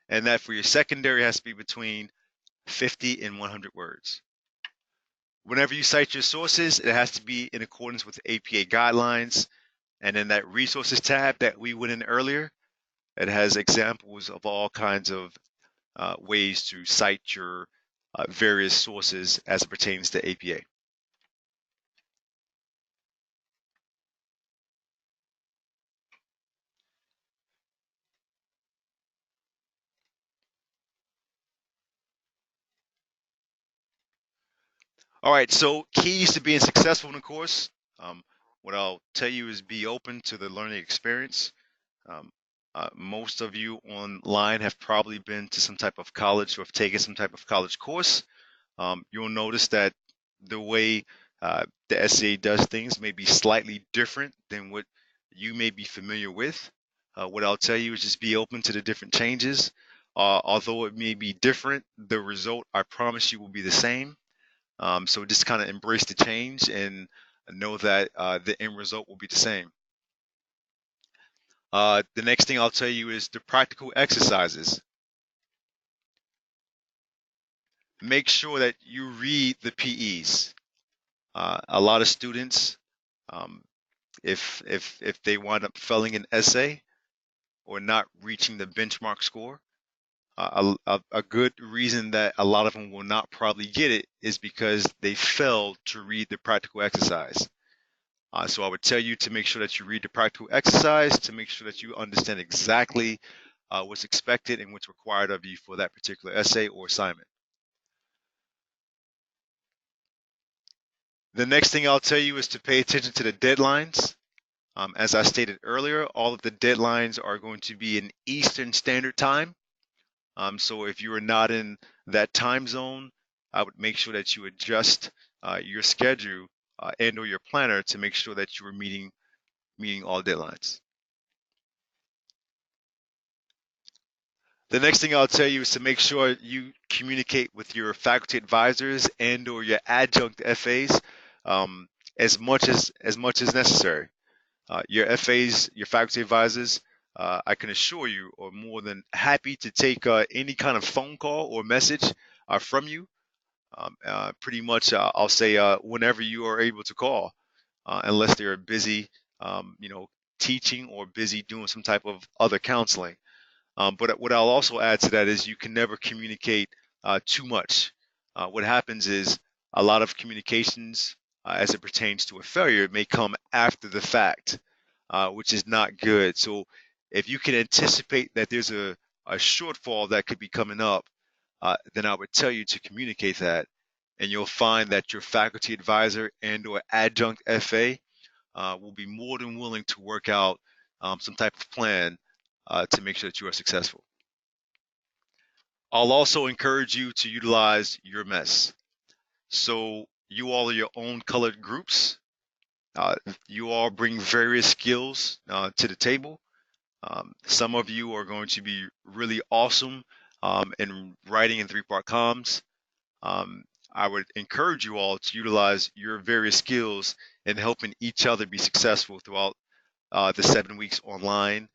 and that for your secondary has to be between 50 and 100 words. Whenever you cite your sources, it has to be in accordance with APA guidelines, and in that resources tab that we went in earlier, it has examples of all kinds of ways to cite your various sources as it pertains to APA. All right, so keys to being successful in the course. What I'll tell you is be open to the learning experience. Most of you online have probably been to some type of college or have taken some type of college course. You'll notice that the way the SCA does things may be slightly different than what you may be familiar with. What I'll tell you is just be open to the different changes. Although it may be different, the result, I promise you, will be the same. So just kind of embrace the change and know that the end result will be the same. The next thing I'll tell you is the practical exercises. Make sure that you read the PEs. A lot of students, if they wind up failing an essay or not reaching the benchmark score, a good reason that a lot of them will not probably get it is because they failed to read the practical exercise. So I would tell you to make sure that you read the practical exercise to make sure that you understand exactly what's expected and what's required of you for that particular essay or assignment. The next thing I'll tell you is to pay attention to the deadlines. As I stated earlier, all of the deadlines are going to be in Eastern Standard Time. So if you are not in that time zone, I would make sure that you adjust your schedule and or your planner to make sure that you are meeting all deadlines. The next thing I'll tell you is to make sure you communicate with your faculty advisors and or your adjunct FAs. as much as necessary. Your FAs, your faculty advisors, I can assure you, are more than happy to take any kind of phone call or message from you. Pretty much, I'll say whenever you are able to call, unless they're busy, teaching or busy doing some type of other counseling. But what I'll also add to that is you can never communicate too much. What happens is a lot of communications, as it pertains to a failure, may come after the fact, which is not good. So if you can anticipate that there's a shortfall that could be coming up, then I would tell you to communicate that, and you'll find that your faculty advisor and or adjunct FA will be more than willing to work out some type of plan to make sure that you are successful. I'll also encourage you to utilize your mess. So you all are your own colored groups. Uh, you all bring various skills to the table. Some of you are going to be really awesome in writing in three-part comms. Um, I would encourage you all to utilize your various skills in helping each other be successful throughout the 7 weeks online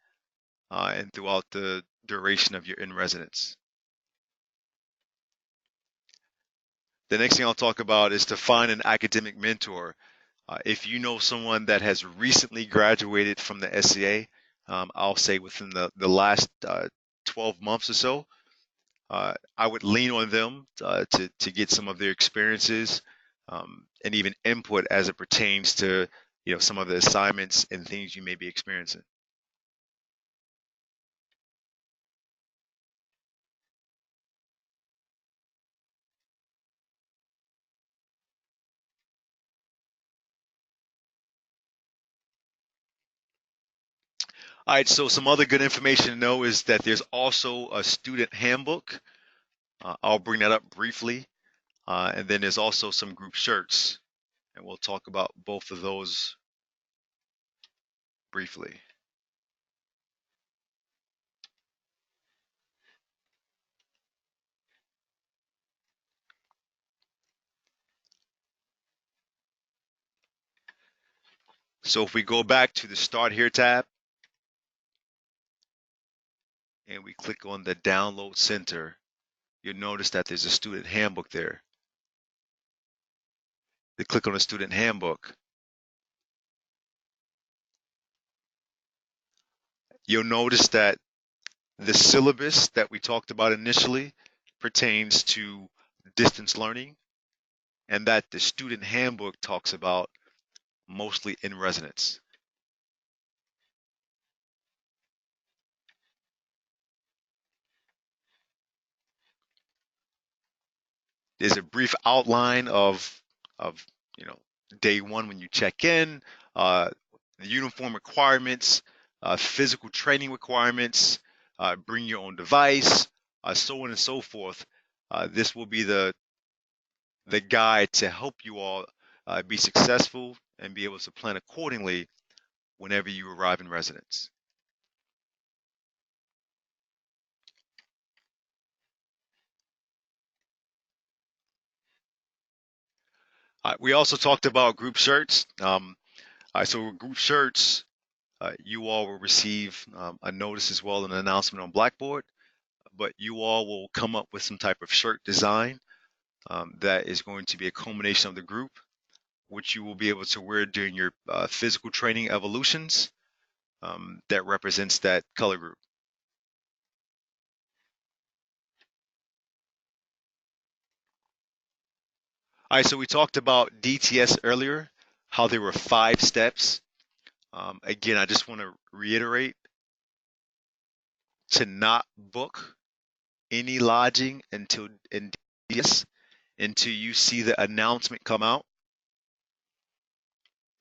and throughout the duration of your in residence. The next thing I'll talk about is to find an academic mentor. If you know someone that has recently graduated from the SCA, I'll say within the last 12 months or so, I would lean on them to get some of their experiences and even input as it pertains to some of the assignments and things you may be experiencing. All right, so some other good information to know is that there's also a student handbook. I'll bring that up briefly. And then there's also some group shirts, and we'll talk about both of those briefly. So if we go back to the Start Here tab and we click on the Download Center, you'll notice that there's a student handbook there. You click on the student handbook. You'll notice that the syllabus that we talked about initially pertains to distance learning, and that the student handbook talks about mostly in residence. There's a brief outline of you know day one when you check in, the uniform requirements, physical training requirements, bring your own device, so on and so forth. This will be the guide to help you all be successful and be able to plan accordingly whenever you arrive in residence. We also talked about group shirts. So group shirts, you all will receive a notice as well, an announcement on Blackboard, but you all will come up with some type of shirt design that is going to be a culmination of the group, which you will be able to wear during your physical training evolutions that represents that color group. All right, so we talked about DTS earlier, how there were 5 steps. Again, I just want to reiterate to not book any lodging in DTS until you see the announcement come out.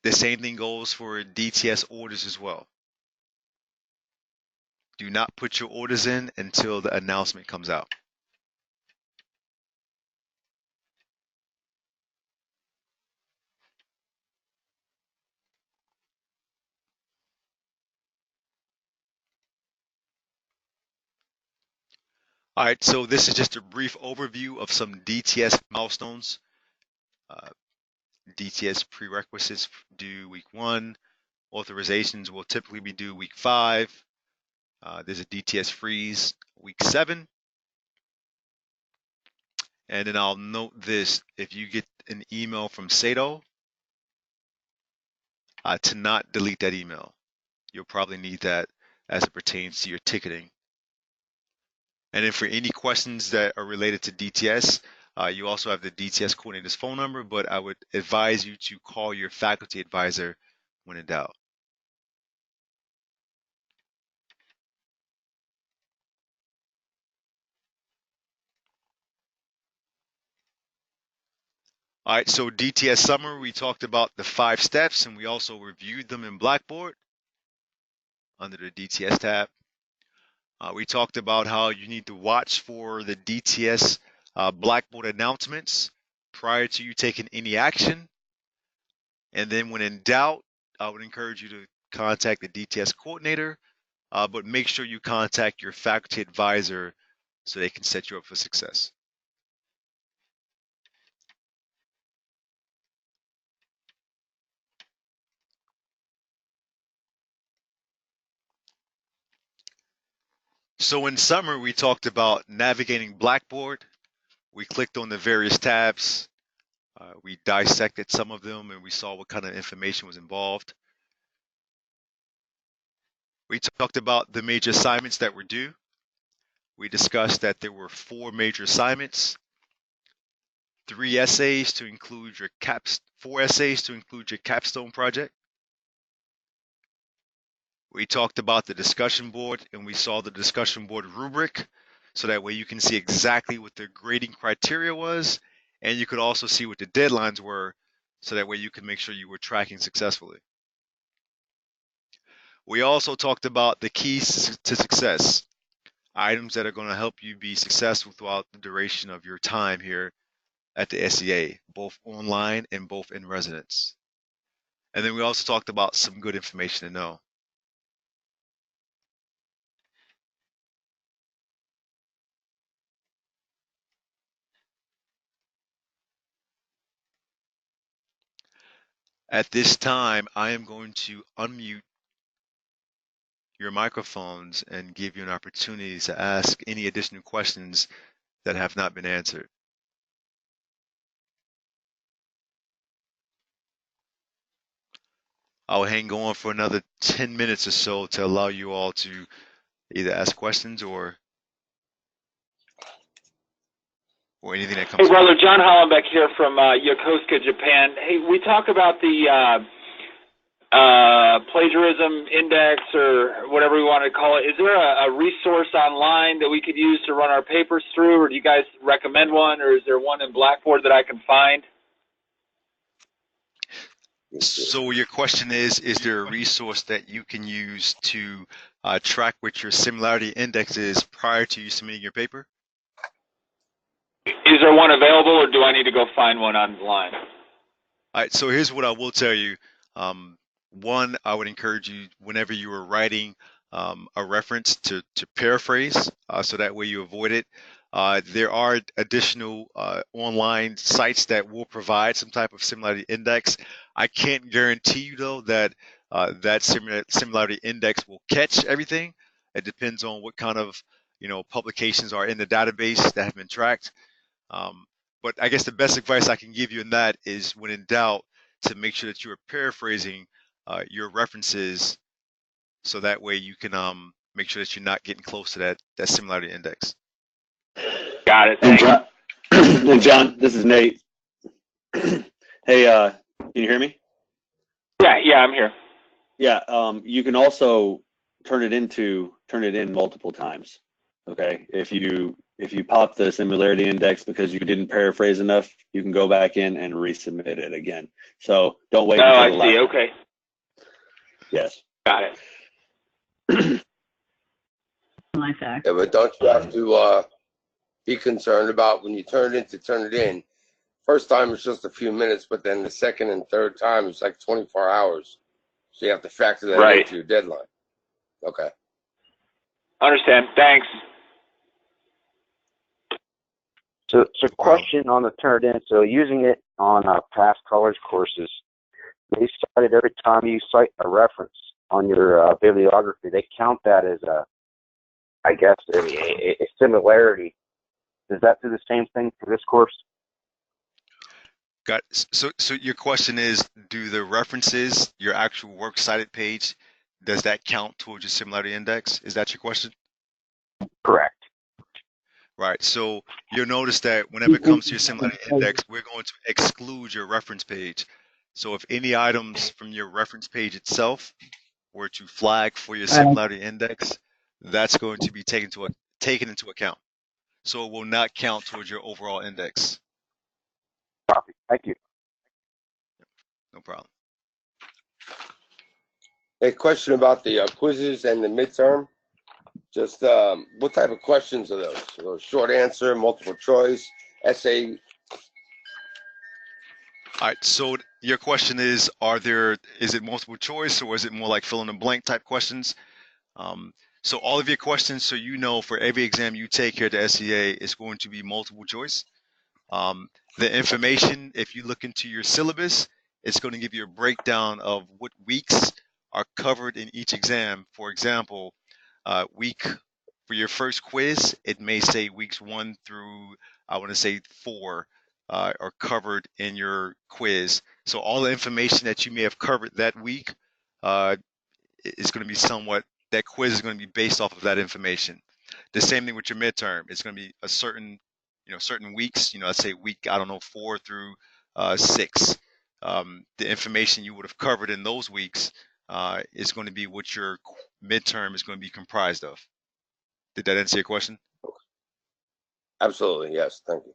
The same thing goes for DTS orders as well. Do not put your orders in until the announcement comes out. All right, so this is just a brief overview of some DTS milestones. Uh, DTS prerequisites due week 1. Authorizations will typically be due week 5. There's a DTS freeze week 7. And then I'll note this: if you get an email from Sato, to not delete that email. You'll probably need that as it pertains to your ticketing. And then for any questions that are related to DTS, you also have the DTS coordinator's phone number, but I would advise you to call your faculty advisor when in doubt. All right, so DTS summer, we talked about the 5 steps, and we also reviewed them in Blackboard under the DTS tab. We talked about how you need to watch for the DTS Blackboard announcements prior to you taking any action. And then when in doubt, I would encourage you to contact the DTS coordinator, but make sure you contact your faculty advisor so they can set you up for success. So in summer, we talked about navigating Blackboard. We clicked on the various tabs. We dissected some of them and we saw what kind of information was involved. We talked about the major assignments that were due. We discussed that there were 4 major assignments, 3 essays to include your 4 essays to include your capstone project. We talked about the discussion board and we saw the discussion board rubric, so that way you can see exactly what the grading criteria was, and you could also see what the deadlines were, so that way you can make sure you were tracking successfully. We also talked about the keys to success, items that are going to help you be successful throughout the duration of your time here at the SEA, both online and both in residence. And then we also talked about some good information to know. At this time, I am going to unmute your microphones and give you an opportunity to ask any additional questions that have not been answered. I'll hang on for another 10 minutes or so to allow you all to either ask questions or anything that comes Hey, up. brother, John Hollenbeck here from Yokosuka, Japan. Hey, we talk about the plagiarism index or whatever we want to call it. Is there a resource online that we could use to run our papers through, or do you guys recommend one, or is there one in Blackboard that I can find? So your question is there a resource that you can use to track what your similarity index is prior to you submitting your paper? Is there one available, or do I need to go find one online? All right, so here's what I will tell you. One, I would encourage you, whenever you are writing a reference, to paraphrase, so that way you avoid it. There are additional online sites that will provide some type of similarity index. I can't guarantee you, though, that that similarity index will catch everything. It depends on what kind of publications are in the database that have been tracked. But I guess the best advice I can give you in that is, when in doubt, to make sure that you are paraphrasing your references, so that way you can make sure that you're not getting close to that similarity index. Got it. Thanks. And John, this is Nate. Hey, can you hear me? Yeah, I'm here. Yeah, you can also turn it in multiple times. Okay, if you pop the similarity index because you didn't paraphrase enough, you can go back in and resubmit it again. So don't wait. Oh, I until the see. last Okay. time. Yes. Got it. My fact. Yeah, but don't you have to be concerned about when you turn it in? First time it's just a few minutes, but then the second and third time it's like 24 hours. So you have to factor that into your deadline. Okay. Understand. Thanks. So question on the turned in. So using it on past college courses, they cited every time you cite a reference on your bibliography, they count that as I guess, a similarity. Does that do the same thing for this course? Got so your question is, do the references, your actual works cited page, does that count towards your similarity index? Is that your question? Correct. Right. So you'll notice that whenever it comes to your similarity index, we're going to exclude your reference page. So if any items from your reference page itself were to flag for your similarity index, that's going to be taken into account. So it will not count towards your overall index. Copy. Thank you. No problem. A question about the quizzes and the midterm. Just what type of questions are those? Short answer, multiple choice, essay. All right. So your question is, is it multiple choice or is it more like fill in the blank type questions? So all of your questions, so you know, for every exam you take here at the SEA, it's going to be multiple choice. The information, if you look into your syllabus, it's going to give you a breakdown of what weeks are covered in each exam. For example, week for your first quiz, it may say weeks 1 through, I want to say 4, are covered in your quiz. So all the information that you may have covered that week is going to be that quiz is going to be based off of that information. The same thing with your midterm. It's going to be a certain weeks, let's say week, I don't know, 4 through 6. The information you would have covered in those weeks is going to be what your midterm is going to be comprised of. Did that answer your question? Absolutely, yes. Thank you.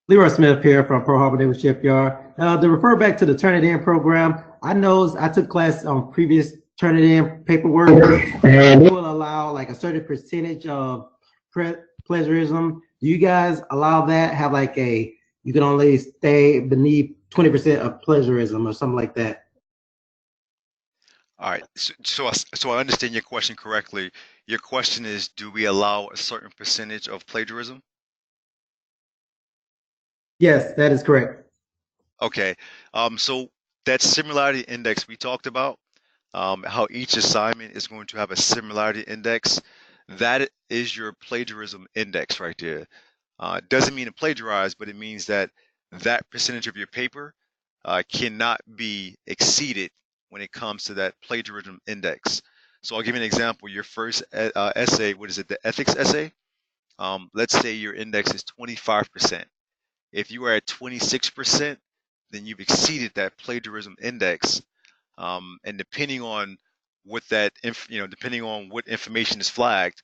Leroy Smith here from Pearl Harbor Naval Shipyard. To refer back to the Turn It In program, I know I took class on previous Turn It In paperwork, and they will allow like a certain percentage of plagiarism. Do you guys allow that? Have like you can only stay beneath 20% of plagiarism or something like that? All right. So I understand your question correctly. Your question is, do we allow a certain percentage of plagiarism? Yes, that is correct. Okay. So that similarity index we talked about, how each assignment is going to have a similarity index, that is your plagiarism index right there. Doesn't mean to plagiarize, but it means that that percentage of your paper cannot be exceeded when it comes to that plagiarism index. So I'll give you an example. Your first essay, what is it, the ethics essay? Let's say your index is 25%. If you are at 26%, then you've exceeded that plagiarism index. And depending on depending on what information is flagged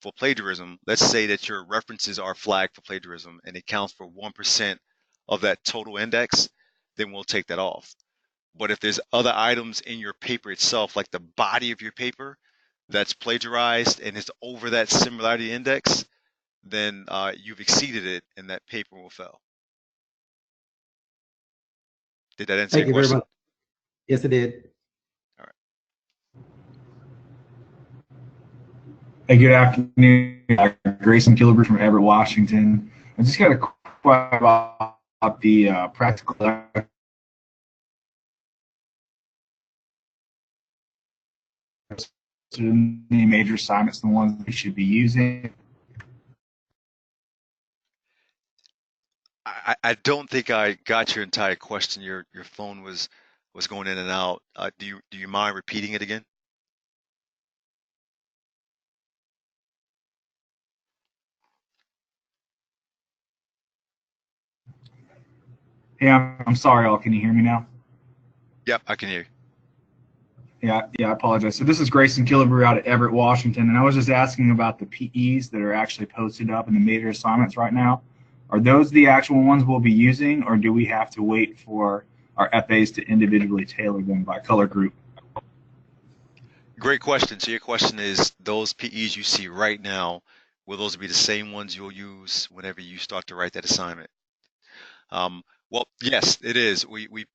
for plagiarism, let's say that your references are flagged for plagiarism and it counts for 1% of that total index, then we'll take that off. But if there's other items in your paper itself, like the body of your paper, that's plagiarized and it's over that similarity index, then you've exceeded it and that paper will fail. Did that answer Thank your you very question? much. Yes, it did. All right. Hey, good afternoon. Grayson Gilbert from Everett, Washington. I just got a question about the practical any major assignments, the ones we should be using. I don't think I got your entire question. Your phone was going in and out. Do you mind repeating it again? Yeah, I'm sorry, all. Can you hear me now? Yep, I can hear you. Yeah, I apologize. So this is Grayson Gilbert out at Everett, Washington, and I was just asking about the PEs that are actually posted up in the major assignments right now. Are those the actual ones we'll be using, or do we have to wait for our FAs to individually tailor them by color group? Great question. So your question is, those PEs you see right now, will those be the same ones you'll use whenever you start to write that assignment? Well, yes, it is. We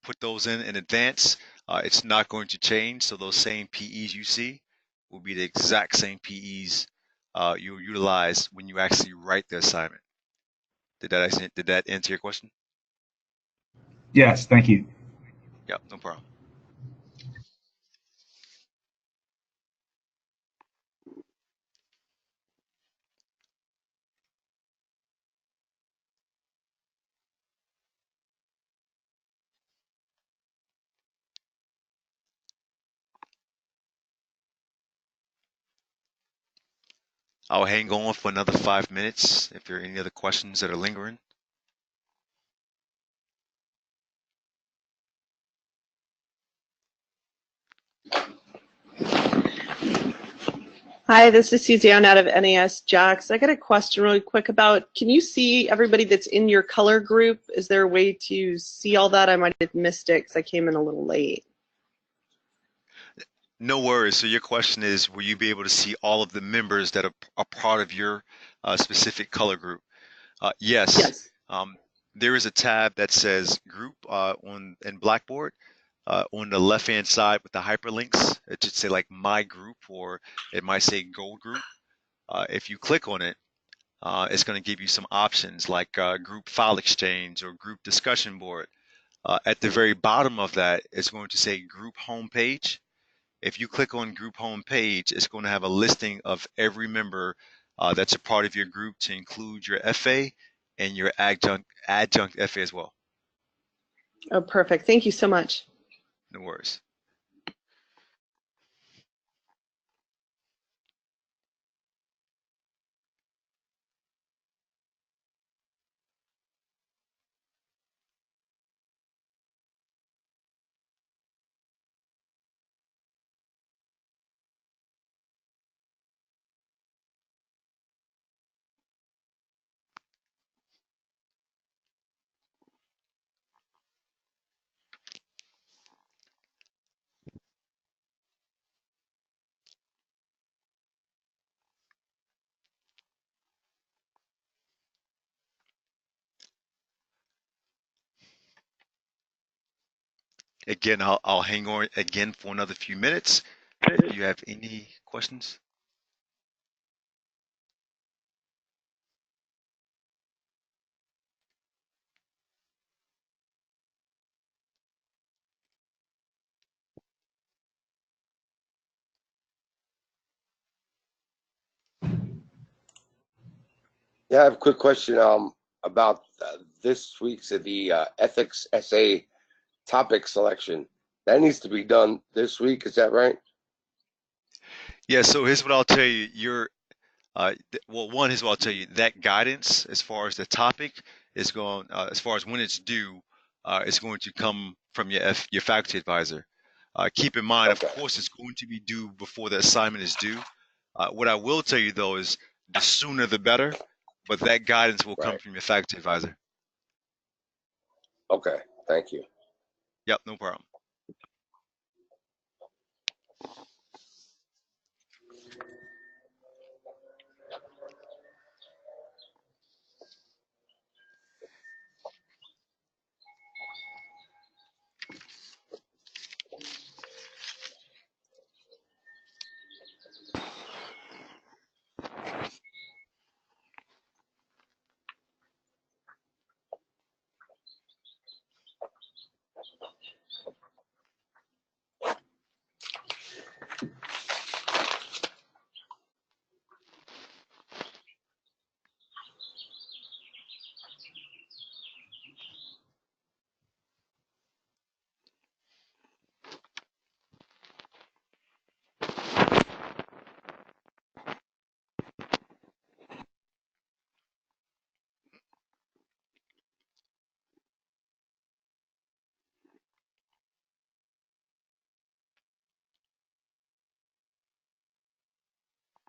put those in advance. It's not going to change. So those same PEs you see will be the exact same PEs you'll utilize when you actually write the assignment. Did that answer your question? Yes, thank you. Yeah, no problem. I'll hang on for another 5 minutes if there are any other questions that are lingering. Hi, this is Suzanne out of NAS Jax. I got a question really quick about, can you see everybody that's in your color group? Is there a way to see all that? I might have missed it because I came in a little late. No worries. So your question is, will you be able to see all of the members that are a part of your specific color group? Yes. Yes. There is a tab that says group in Blackboard on the left-hand side with the hyperlinks. It should say like my group, or it might say gold group. If you click on it, it's going to give you some options like group file exchange or group discussion board. At the very bottom of that, it's going to say group homepage. If you click on group homepage, it's going to have a listing of every member that's a part of your group, to include your FA and your adjunct FA as well. Oh, perfect. Thank you so much. No worries. Again, I'll hang on again for another few minutes if you have any questions. Yeah, I have a quick question about this week's the ethics essay topic selection. That needs to be done this week. Is that right? Yeah, so here's what I'll tell you. Well, one, here's what I'll tell you. That guidance, as far as the topic, is going, as far as when it's due, it's going to come from your faculty advisor. Keep in mind, of Okay. course, it's going to be due before the assignment is due. What I will tell you, though, is the sooner the better, but that guidance will come Right. from your faculty advisor. Okay. Thank you. Yep, no problem.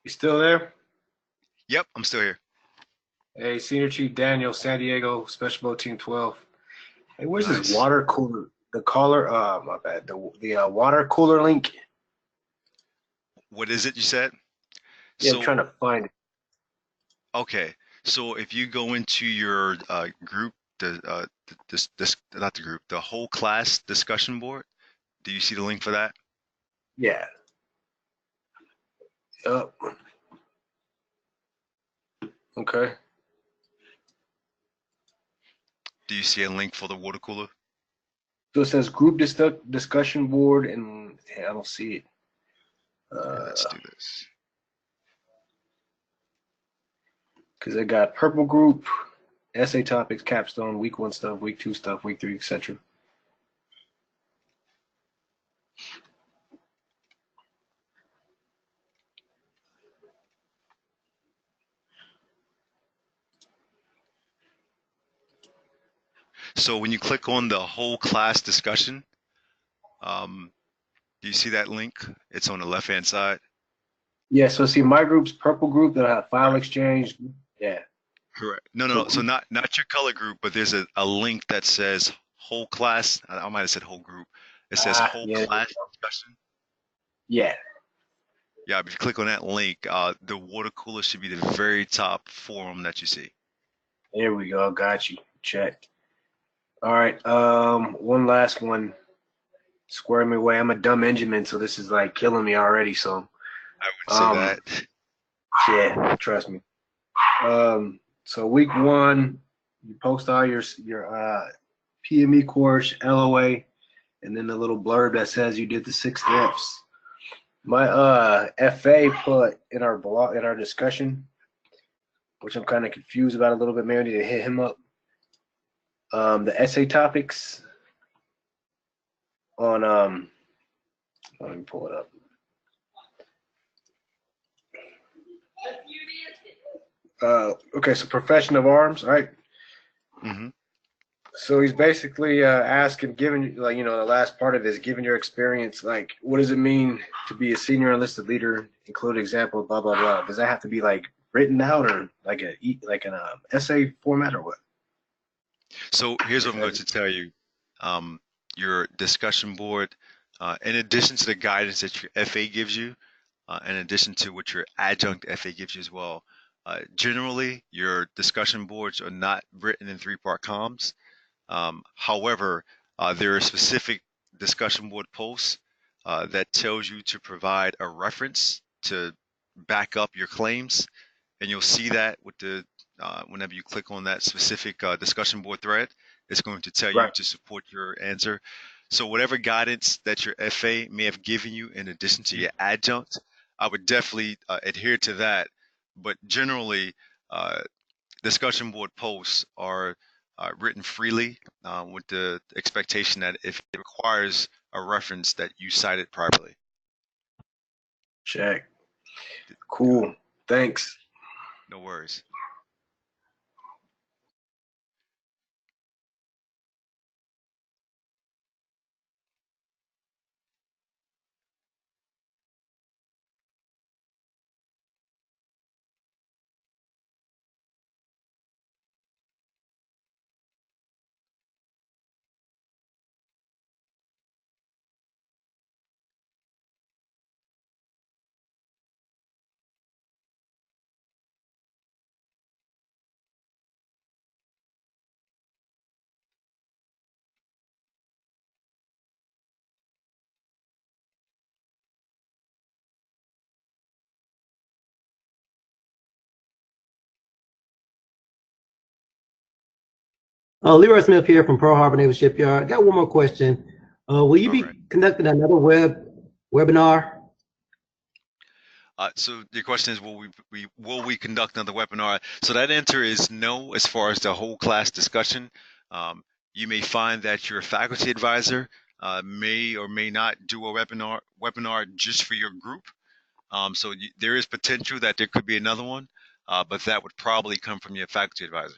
You still there? Yep, I'm still here. Hey, Senior Chief Daniel, San Diego, Special Boat Team 12. Hey, where's this Nice. water cooler? The caller, my bad. The water cooler link. What is it you said? Yeah, I'm So, trying to find it. okay. So if you go into your group, this not the group, the whole class discussion board, do you see the link for that? Yeah. Yup. Okay. Do you see a link for the water cooler? So it says group discussion board, and I don't see it. Let's do this. Because I got purple group, essay topics, capstone, week 1 stuff, week 2 stuff, week 3, etc. So when you click on the whole class discussion, do you see that link? It's on the left-hand side. Yeah, so see my group's purple group that I have file exchange. Yeah. Correct. No. So not your color group, but there's a link that says whole class. I might have said whole group. It says whole class discussion. Yeah. Yeah, if you click on that link, the water cooler should be the very top forum that you see. There we go. Got you. Check. All right. One last one. Square me away. I'm a dumb engineman, so this is like killing me already. So I would say that. Yeah, trust me. So week 1, you post all your PME course, LOA, and then the little blurb that says you did the 6 steps. My FA put in our blog, in our discussion, which I'm kind of confused about a little bit. Maybe I need to hit him up. The essay topics on let me pull it up. Okay, so profession of arms, all right? Mm-hmm. So he's basically asking, given, like, you know, the last part of this, given your experience, like, what does it mean to be a senior enlisted leader? Include example, blah blah blah. Does that have to be like written out or like an essay format or what? So here's what I'm going to tell you. Your discussion board, in addition to the guidance that your FA gives you, in addition to what your adjunct FA gives you as well, generally your discussion boards are not written in 3-part comms. However, there are specific discussion board posts that tells you to provide a reference to back up your claims, and you'll see that with the whenever you click on that specific discussion board thread, it's going to tell you to support your answer. So whatever guidance that your FA may have given you in addition to your adjunct, I would definitely adhere to that. But generally, discussion board posts are written freely with the expectation that if it requires a reference that you cite it properly. Check. Cool. Thanks. No worries. Leroy Smith here from Pearl Harbor Naval Shipyard. Got one more question. Will you be conducting another webinar? So your question is, will we conduct another webinar? So that answer is no. As far as the whole class discussion, you may find that your faculty advisor may or may not do a webinar just for your group. So there is potential that there could be another one, but that would probably come from your faculty advisor.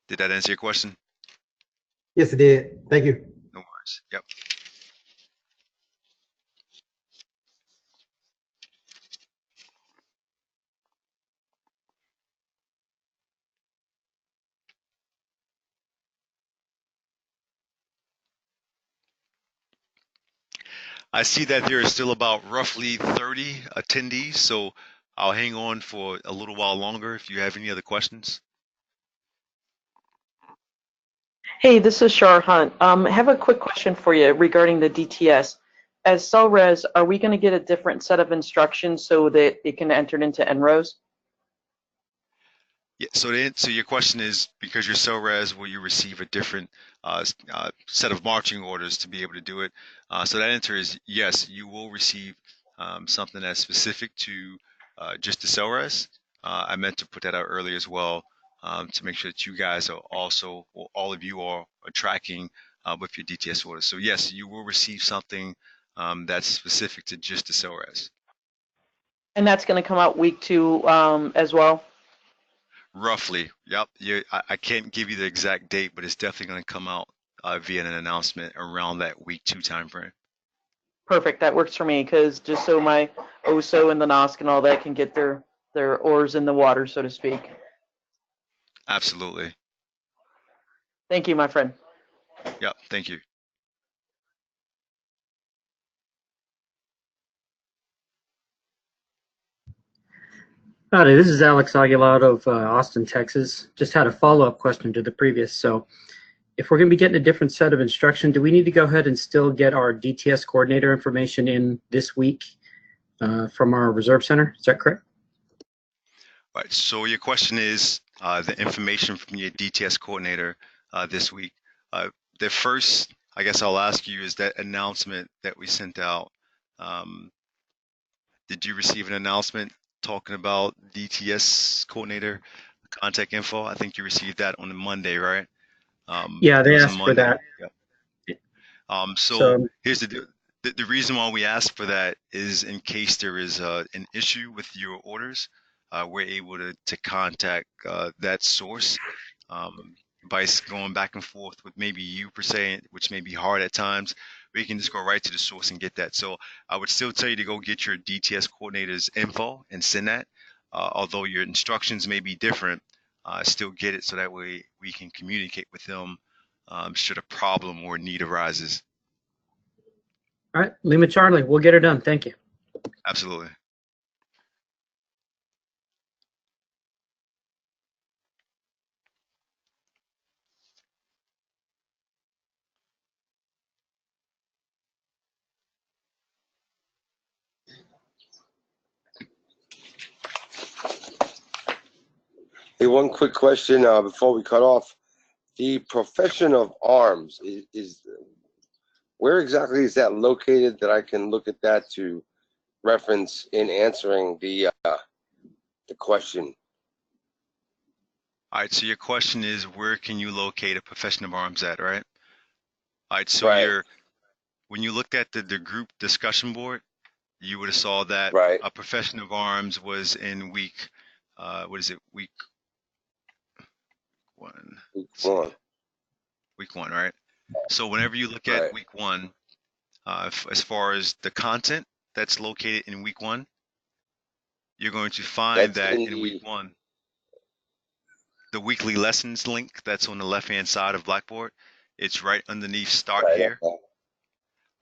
Did that answer your question? Yes, it did. Thank you. No worries. Yep. I see that there is still about roughly 30 attendees, so I'll hang on for a little while longer if you have any other questions. Hey, this is Shar Hunt. I have a quick question for you regarding the DTS. As CellRes, are we going to get a different set of instructions so that it can enter into NROS? Yeah, so your question is, because you're SORAS, will you receive a different set of marching orders to be able to do it? So that answer is yes, you will receive something that's specific to just the SORAS. I meant to put that out earlier as well, to make sure that you guys are also, or all of you are tracking with your DTS orders. So yes, you will receive something that's specific to just the SORAS. And that's going to come out week 2 as well? Roughly, yep. I can't give you the exact date, but it's definitely going to come out via an announcement around that week 2 time frame. Perfect. That works for me, because just so my OSO and the NOSC and all that can get their oars in the water, so to speak. Absolutely. Thank you, my friend. Yep. Thank you. Howdy, this is Alex Aguilar of Austin, Texas. Just had a follow-up question to the previous. So if we're going to be getting a different set of instruction, do we need to go ahead and still get our DTS coordinator information in this week from our reserve center? Is that correct? Right. So your question is the information from your DTS coordinator this week. The first, I guess I'll ask you, is that announcement that we sent out. Did you receive an announcement talking about DTS coordinator contact info? I think you received that on a Monday, right? Yeah, It they was a asked for Monday. that. Yep. So So here's the deal. The reason why we ask for that is in case there is an issue with your orders, we're able to contact that source by going back and forth with maybe you per se, which may be hard at times. We can just go right to the source and get that. So I would still tell you to go get your DTS coordinator's info and send that. Although your instructions may be different, still get it so that way we can communicate with them should a problem or need arises. all right, Lima Charlie, we'll get her done. Thank you. Absolutely. Hey, one quick question before we cut off. The profession of arms is where exactly is that located that I can look at that to reference in answering the question? All right, so your question is, where can you locate a profession of arms at, right? All right, so Right. when you looked at the group discussion board, you would have saw that Right. a profession of arms was in week, what is it, week 1? Week Let's see, 1. week 1, right? So whenever you look at Right. week 1, as far as the content that's located in week 1, you're going to find That's that in in week the 1, the weekly lessons link that's on the left-hand side of Blackboard, it's right underneath Start right. Here. Okay. All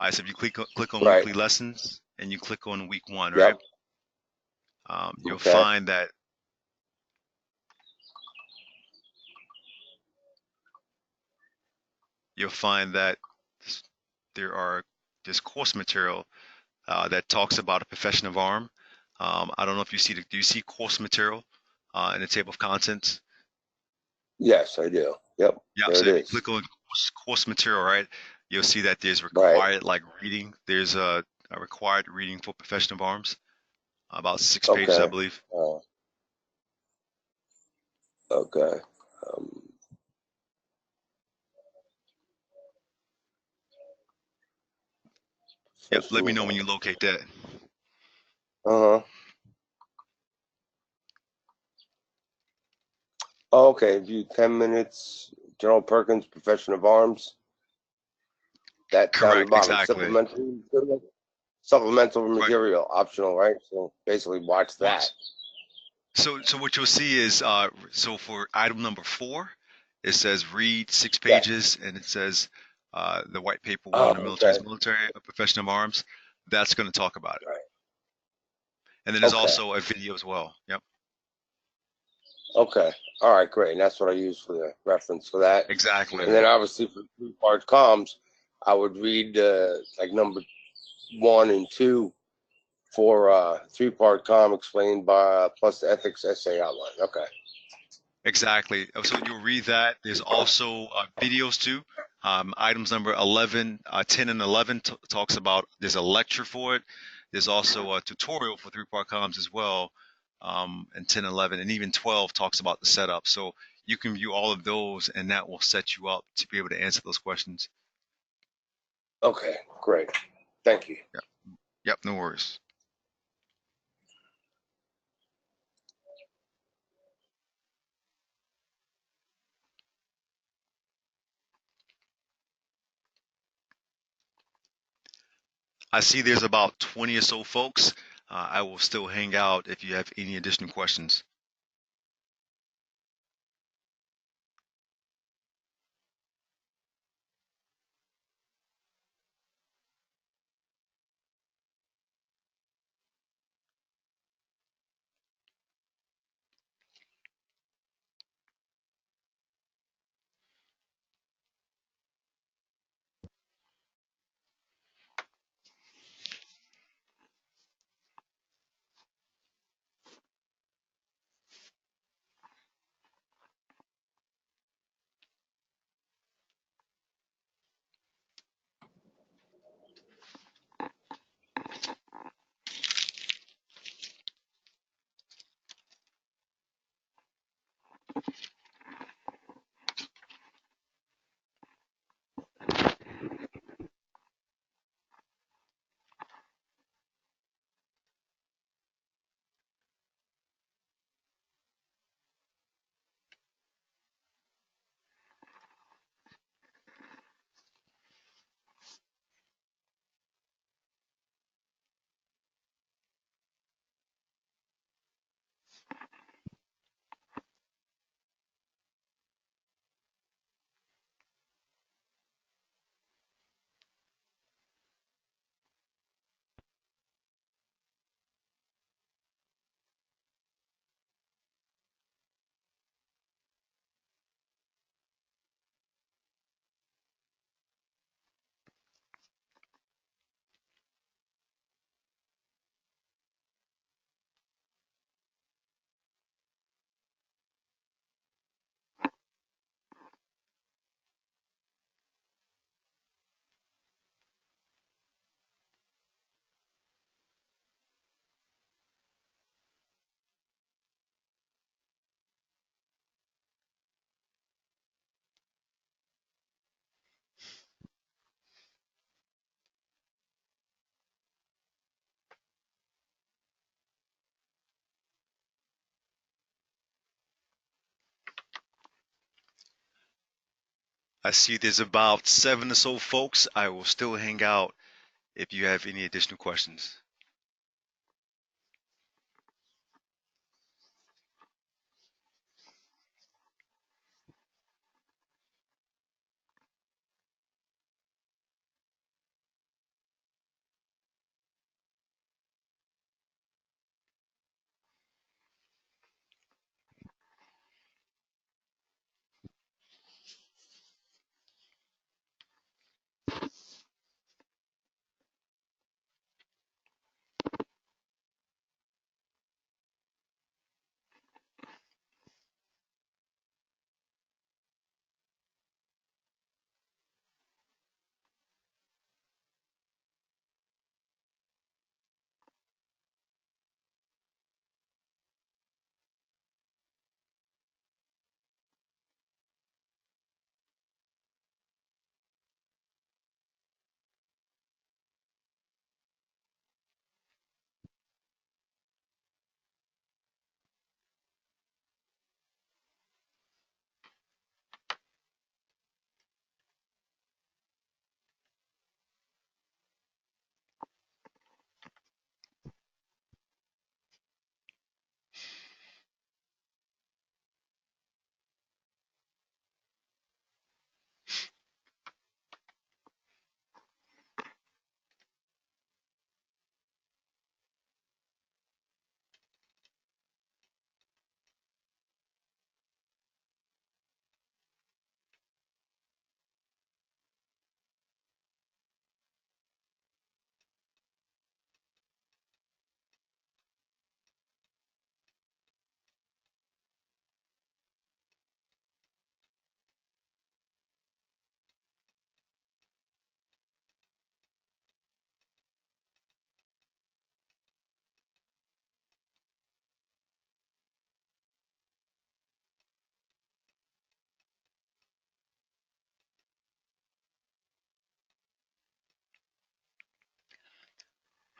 right, so if you click on Right. weekly lessons and you click on week 1, right? Yep. You'll Okay. find that there's course material that talks about a profession of arm. I don't know if you see do you see course material in the table of contents? Yes, I do. Yep. Yeah, There so it if you is. click on course material, right, you'll see that there's Right. required reading. There's a required reading for profession of arms, about 6 pages, I Okay. believe. Okay. Yep, let me know when you locate that. Uh-huh. Oh, okay. View 10 minutes. General Perkins, profession of arms. That down the Correct, bottom. exactly. Supplemental Right. material, optional, right? So basically, watch that. So what you'll see is, so for item number 4, it says read 6 Yeah. pages, and it says the white paper 1, Oh, the military is okay. military, a profession of arms. That's going to talk about it. Right. And then there's Okay. also a video as well. Yep. Okay. All right, great. And that's what I use for the reference for that. Exactly. And then obviously for 3-part comms, I would read like number 1 and 2 for 3-part comm explained by plus the ethics essay outline. Okay. Exactly. So you'll read that. There's also videos too. Items number 11, 10 and 11 talks about, there's a lecture for it. There's also a tutorial for three-part columns as well. And 10, 11, and even 12 talks about the setup. So you can view all of those, and that will set you up to be able to answer those questions. Okay, great. Thank you. Yep. Yep. No worries. I see there's about 20 or so folks. I will still hang out if you have any additional questions. I see there's about 7 or so folks. I will still hang out if you have any additional questions.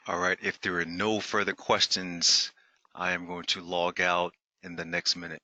All right, if there are no further questions, I am going to log out in the next minute.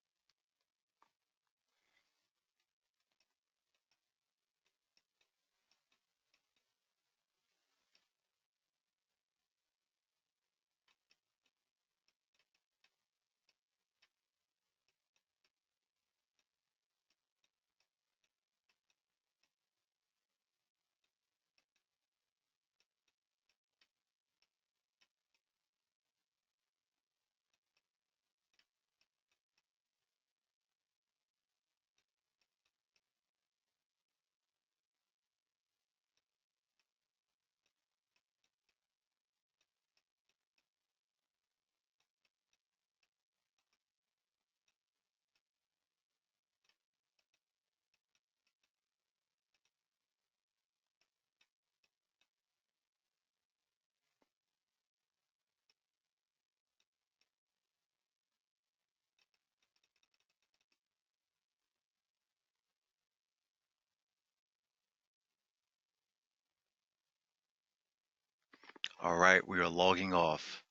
All right, we are logging off.